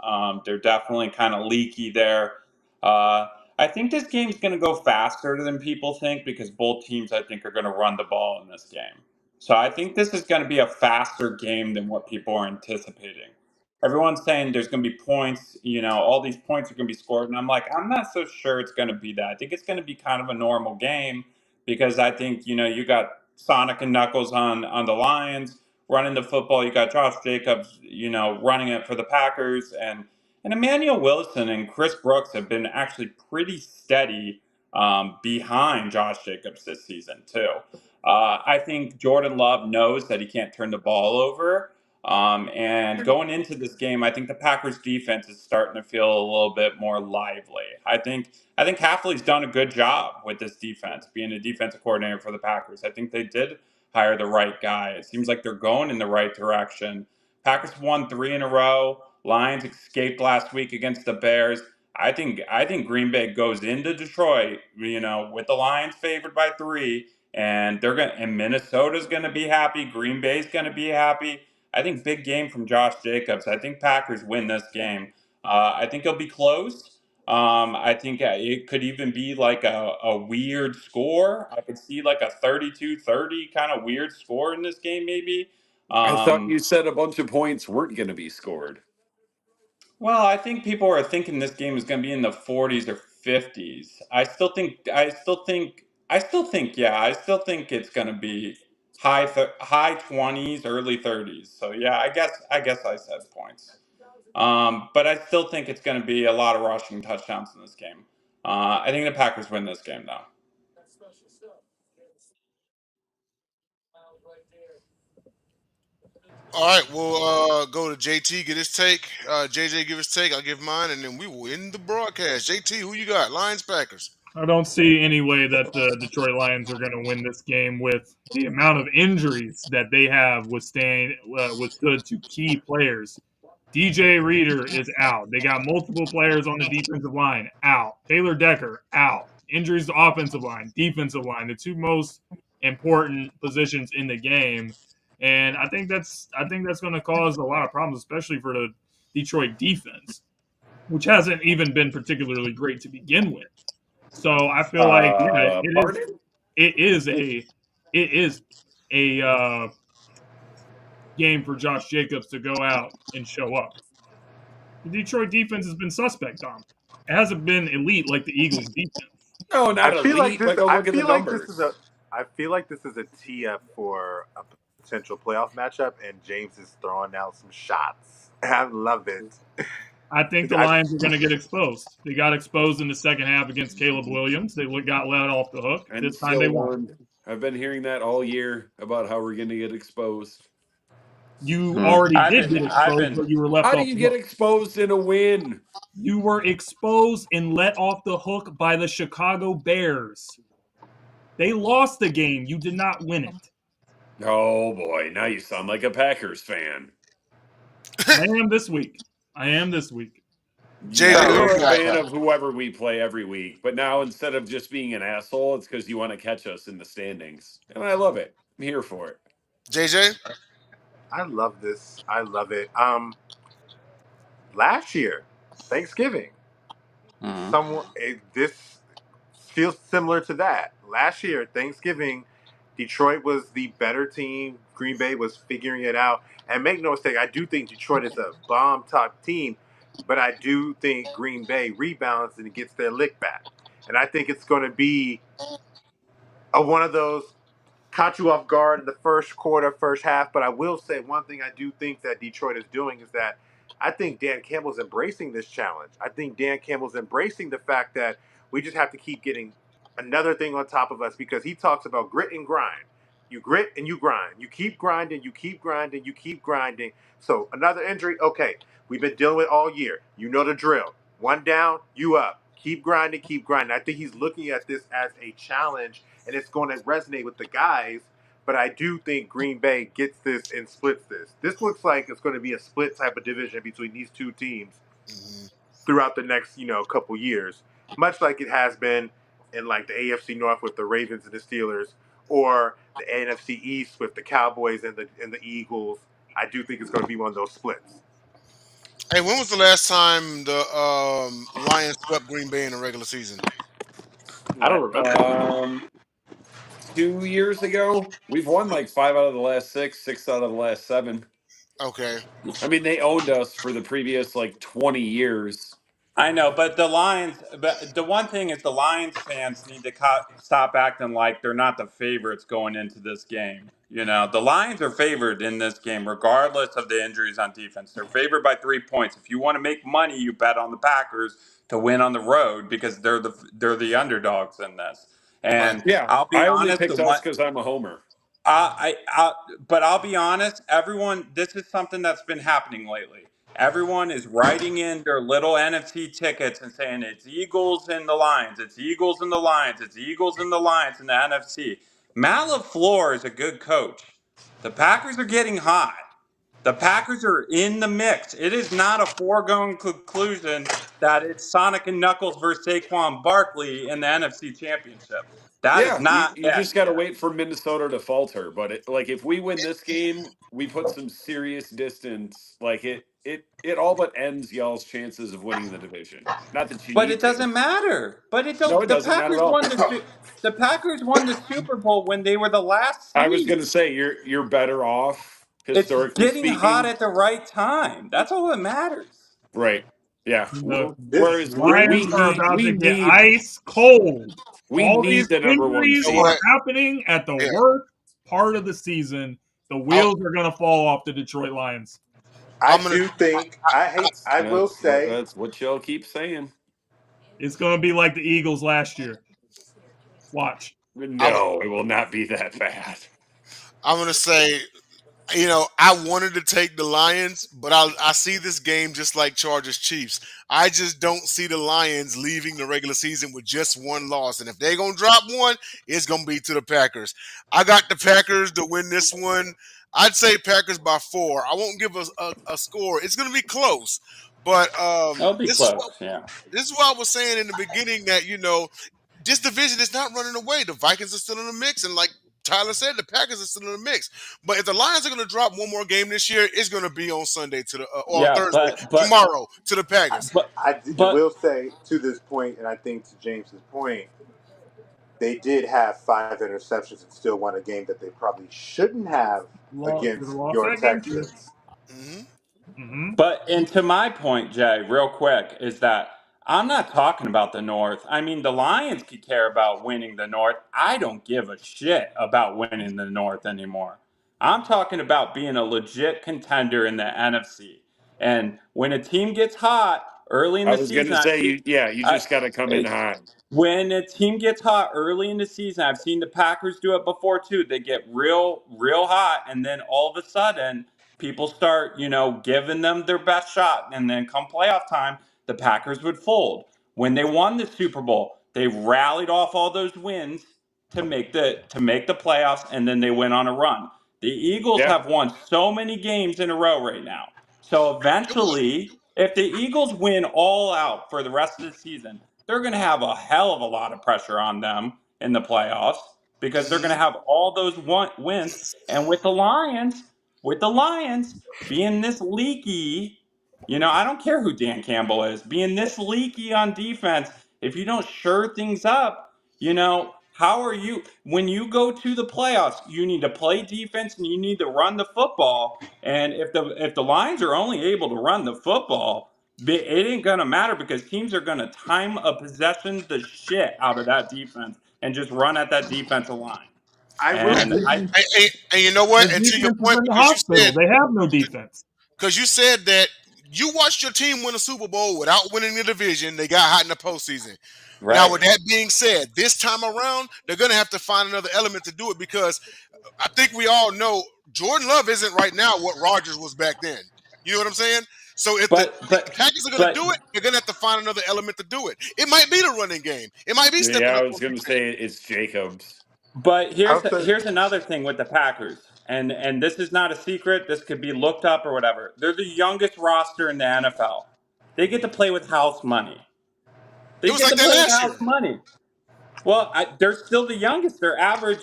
They're definitely kind of leaky there. Uh, I think this game's going to go faster than people think because both teams, I think, are going to run the ball in this game. So I think this is going to be a faster game than what people are anticipating. Everyone's saying there's going to be points, all these points are going to be scored. And I'm like, I'm not so sure it's going to be that. I think it's going to be kind of a normal game because I think, you got Sonic and Knuckles on the Lions running the football. You got Josh Jacobs, running it for the Packers. And Emmanuel Wilson and Chris Brooks have been actually pretty steady behind Josh Jacobs this season, too. I think Jordan Love knows that he can't turn the ball over. And going into this game, I think the Packers defense is starting to feel a little bit more lively. I think Hafley's done a good job with this defense, being a defensive coordinator for the Packers. I think they did hire the right guy. It seems like they're going in the right direction. Packers won 3 in a row. Lions escaped last week against the Bears. I think Green Bay goes into Detroit, with the Lions favored by 3, and Minnesota's gonna be happy. Green Bay's gonna be happy. I think big game from Josh Jacobs. I think Packers win this game. I think it'll be close. I think it could even be like a weird score. I could see like a 32-30 kind of weird score in this game, maybe.
I thought
Um,
you said a bunch of points weren't going to be scored.
Well, I think people are thinking this game is going to be in the 40s or 50s. I still think it's going to be high 20s, early 30s. So yeah, I guess I said points. But I still think it's going to be a lot of rushing touchdowns in this game. I think the Packers win this game though.
All right, we'll go to JT, get his take. JJ, give his take. I'll give mine, and then we will end the broadcast. JT, who you got? Lions, Packers.
I don't see any way that the Detroit Lions are going to win this game with the amount of injuries that they have withstood to key players. DJ Reader is out. They got multiple players on the defensive line out. Taylor Decker out. Injuries to offensive line, defensive line, the two most important positions in the game. And I think that's going to cause a lot of problems, especially for the Detroit defense, which hasn't even been particularly great to begin with. So I feel like
Pardon?
it is a game for Josh Jacobs to go out and show up. The Detroit defense has been suspect, Tom. It hasn't been elite like the Eagles' defense.
No,
I
not
feel like
elite,
this.
but go
I
look at the
feel like this is a.
numbers.
I feel like this is a tee up for a potential playoff matchup, and James is throwing out some shots. I love it.
I think the
I,
Lions are going to get exposed. They got exposed in the second half against Caleb Williams. They got let off the hook.
And
This time they
still
won't.
won. I've been hearing that all year about how we're going to get exposed.
You already
I've
did
been
get
I've
exposed,
been
but you were left
How do
off
you
the
get
hook.
exposed in a win?
You were exposed and let off the hook by the Chicago Bears. They lost the game. You did not win it.
Oh boy, now you sound like a Packers fan.
I am this week. I am this week.
JJ,
Yeah,
who
so
you
you're a
got?
fan of whoever we play every week, but now instead of just being an asshole, it's because you want to catch us in the standings. And I love it. I'm here for it.
JJ?
I love this. I love it. Last year, Thanksgiving,
Mhm.
this feels similar to that. Last year, Thanksgiving, Detroit was the better team. Green Bay was figuring it out. And make no mistake, I do think Detroit is a bomb top team, but I do think Green Bay rebounds and gets their lick back. And I think it's going to be one of those caught you off guard in the first quarter, first half. But I will say one thing I do think that Detroit is doing is that I think Dan Campbell's embracing this challenge. I think Dan Campbell's embracing the fact that we just have to keep getting another thing on top of us because he talks about grit and grind. You grit and you grind. You keep grinding, you keep grinding, you keep grinding. So another injury, okay, we've been dealing with all year. You know the drill. One down, you up. Keep grinding, keep grinding. I think he's looking at this as a challenge and it's going to resonate with the guys. But I do think Green Bay gets this and splits this. This looks like it's going to be a split type of division between these two teams
Mhm.
throughout the next, couple years, much like it has been in like the AFC North with the Ravens and the Steelers, or the NFC East with the Cowboys and the Eagles. I do think it's going to be one of those splits.
Hey, when was the last time the Lions swept Green Bay in the regular season?
I don't remember.
2 years ago, we've won like 5 out of the last six, 6 out of the last seven.
Okay.
I mean, they owned us for the previous like 20 years.
I know, but the one thing is the Lions fans need to stop acting like they're not the favorites going into this game. The Lions are favored in this game, regardless of the injuries on defense. They're favored by 3 points. If you want to make money, you bet on the Packers to win on the road because they're the underdogs in this.
Right.
And
Yeah,
I'll be
I only
honest, the
picked
one
us because I'm a homer.
but I'll be honest, everyone, this is something that's been happening lately. Everyone is writing in their little NFC tickets and saying it's Eagles and the Lions, it's Eagles and the Lions, it's Eagles and the Lions in the NFC. Matt LaFleur is a good coach. The Packers are getting hot. The Packers are in the mix. It is not a foregone conclusion that it's Sonic and Knuckles versus Saquon Barkley in the NFC Championship. That is
Yeah, you,
not
you
it.
just got to wait for Minnesota to falter. But like if we win this game, we put some serious distance. Like it all but ends y'all's chances of winning the division. Not that you
But it
need to.
doesn't matter. But it
No,
don't.
it
The
doesn't. Not at
Packers
all.
won the Packers won the Super Bowl when they were the last
I was
seed.
going to say you're better off
It's
historically
getting hot
speaking.
at the right time. That's all that matters.
Right. Yeah.
The
This
Whereas
Lions are about to get ice cold.
we
All these
need the number one
injuries
You know
seed.
are
what?
happening at the
Yeah.
worst part of the season. The
I'm,
wheels are going to fall off the Detroit Lions.
I
I'm gonna.
do think I will say
That's what y'all keep saying.
It's going to be like the Eagles last year. Watch.
I'm,
No, it will not be that bad.
I'm gonna say, I wanted to take the Lions, but I see this game just like Chargers Chiefs. I just don't see the Lions leaving the regular season with just one loss. And if they're going to drop one, it's going to be to the Packers. I got the Packers to win this one. I'd say Packers by 4. I won't give a score. It's going to be close. But
It'll be
this is
close.
what
Yeah.
this is what I was saying in the beginning that this division is not running away. The Vikings are still in the mix, and like Tyler said, the Packers are still in the mix. But if the Lions are going to drop one more game this year, it's going to be on Sunday or
Yeah.
Thursday tomorrow to the Packers.
But
I
but
will say to this point, and I think to James's point, they did have 5 interceptions and still won a game that they probably shouldn't have against
Lost
your
that game too.
Texans.
Hmm.
Mm-hmm.
and to my point, Jay, real quick, is that I'm not talking about the North. I mean, the Lions could care about winning the North. I don't give a shit about winning the North anymore. I'm talking about being a legit contender in the NFC. And when a team gets hot early in
I
the
was going
season,
to say you
I,
just got to come in
it,
hot.
when a team gets hot early in the season, I've seen the Packers do it before too. They get real hot, and then all of a sudden, people start, giving them their best shot. And then come playoff time, the Packers would fold. When they won the Super Bowl, they rallied off all those wins to make the playoffs, and then they went on a run. The Eagles
Yeah.
have won so many games in a row right now. So
It was.
eventually, if the Eagles win all out for the rest of the season, they're going to have a hell of a lot of pressure on them in the playoffs because they're going to
Hmm.
have all those wins. And with the Lions being this leaky, I don't care who Dan Campbell is, being this leaky on defense, if you don't shore things up, how are you when you go to the playoffs? You need to play defense and you need to run the football. And if the Lions are only able to run the football, it ain't gonna matter because teams are gonna time a possession the shit out of that defense and just run at that defensive line.
I will
Their
And
say,
I
defense,
And you know
their
what? And to your
defense is
point,
in the hospital. They have no defense.
because you said that you watched your team win a Super Bowl without winning the division. They got hot in the postseason. Now,
right.
with that being said, this time around, they're going to have to find another element to do it because I think we all know Jordan Love isn't right now what Rodgers was back then. You know what I'm saying? So
But
if the Packers are going to do
but
it, they're going to have to find another element to do it. It might be the running game. It might be
Yeah,
stepping
I
up
was
on
going to
defense.
say it's Jacobs.
but here's
I'll say,
here's another thing with the Packers. And this is not a secret. This could be looked up or whatever. They're the youngest roster in the NFL. They get to play with house money.
It
They
was
get
like
to
that
play with
last year,
house money. Well, they're still the youngest. Their average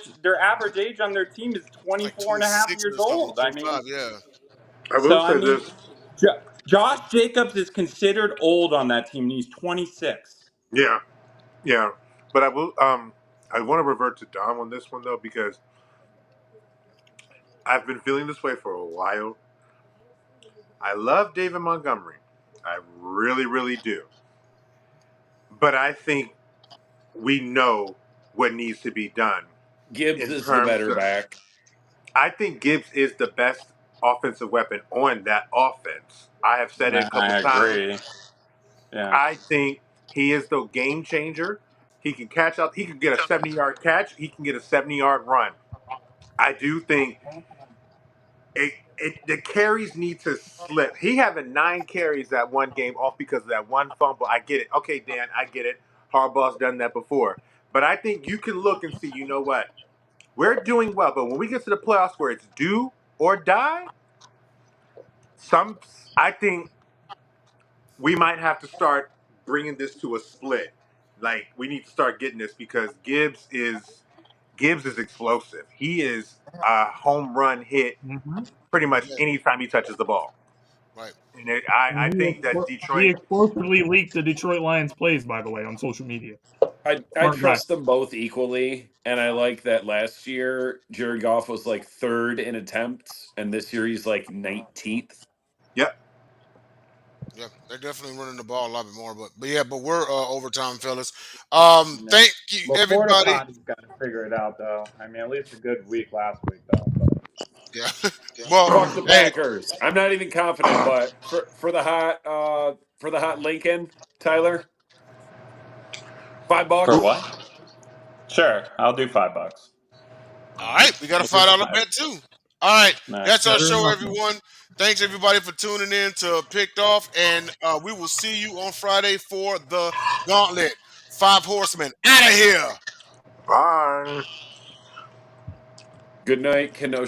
age on their team is
like
24 and a half
26
years
or something,
old. I mean,
25. Yeah.
I will
so I
say
mean,
this.
Josh Jacobs is considered old on that team, and he's 26.
Yeah, yeah, but I will. I want to revert to Dom on this one though because I've been feeling this way for a while. I love David Montgomery. I really, really do. But I think we know what needs to be done
Gibbs
in
is the
terms
better
of.
back.
I think Gibbs is the best offensive weapon on that offense. I have said it a couple
I
times.
agree. Yeah.
I think he is the game changer. He can catch out. He can get a 70-yard catch. He can get a 70-yard run. I do think the carries need to slip. He having 9 carries that one game off because of that one fumble. I get it. Okay, Dan, I get it. Harbaugh's done that before. But I think you can look and see, you know what? We're doing well, but when we get to the playoffs where it's do or die, some I think we might have to start bringing this to a split. Like we need to start getting this because Gibbs is explosive. He is a home run hit
Mm-hmm.
pretty much
Yeah,
anytime he touches the ball.
right.
And I
And
think that
he
Detroit.
explosively leaked the Detroit Lions plays, by the way, on social media.
I
Smart guy.
trust them both equally, and I like that last year Jared Goff was like third in attempts, and this year he's like 19th.
Yep.
Yeah, they're definitely running the ball a lot bit more. But we're overtime, fellas.
Yeah.
Thank you,
Before the
everybody.
potty's got to figure it out, though. I mean, at least a good week last week, though. But
Yeah. Well,
Fuck the
hey,
Packers. I'm not even confident, but for the hot Lincoln, Tyler,
for
$5.
what? Sure, I'll do $5.
all right, we got a
We'll do
$5
five.
bet too. All right,
Nice.
that's our
Better than
show,
nothing.
everyone. Thanks everybody for tuning in to Picked Off, and we will see you on Friday for the Gauntlet. Five Horsemen out of here.
Bye.
Good night, Kenosha.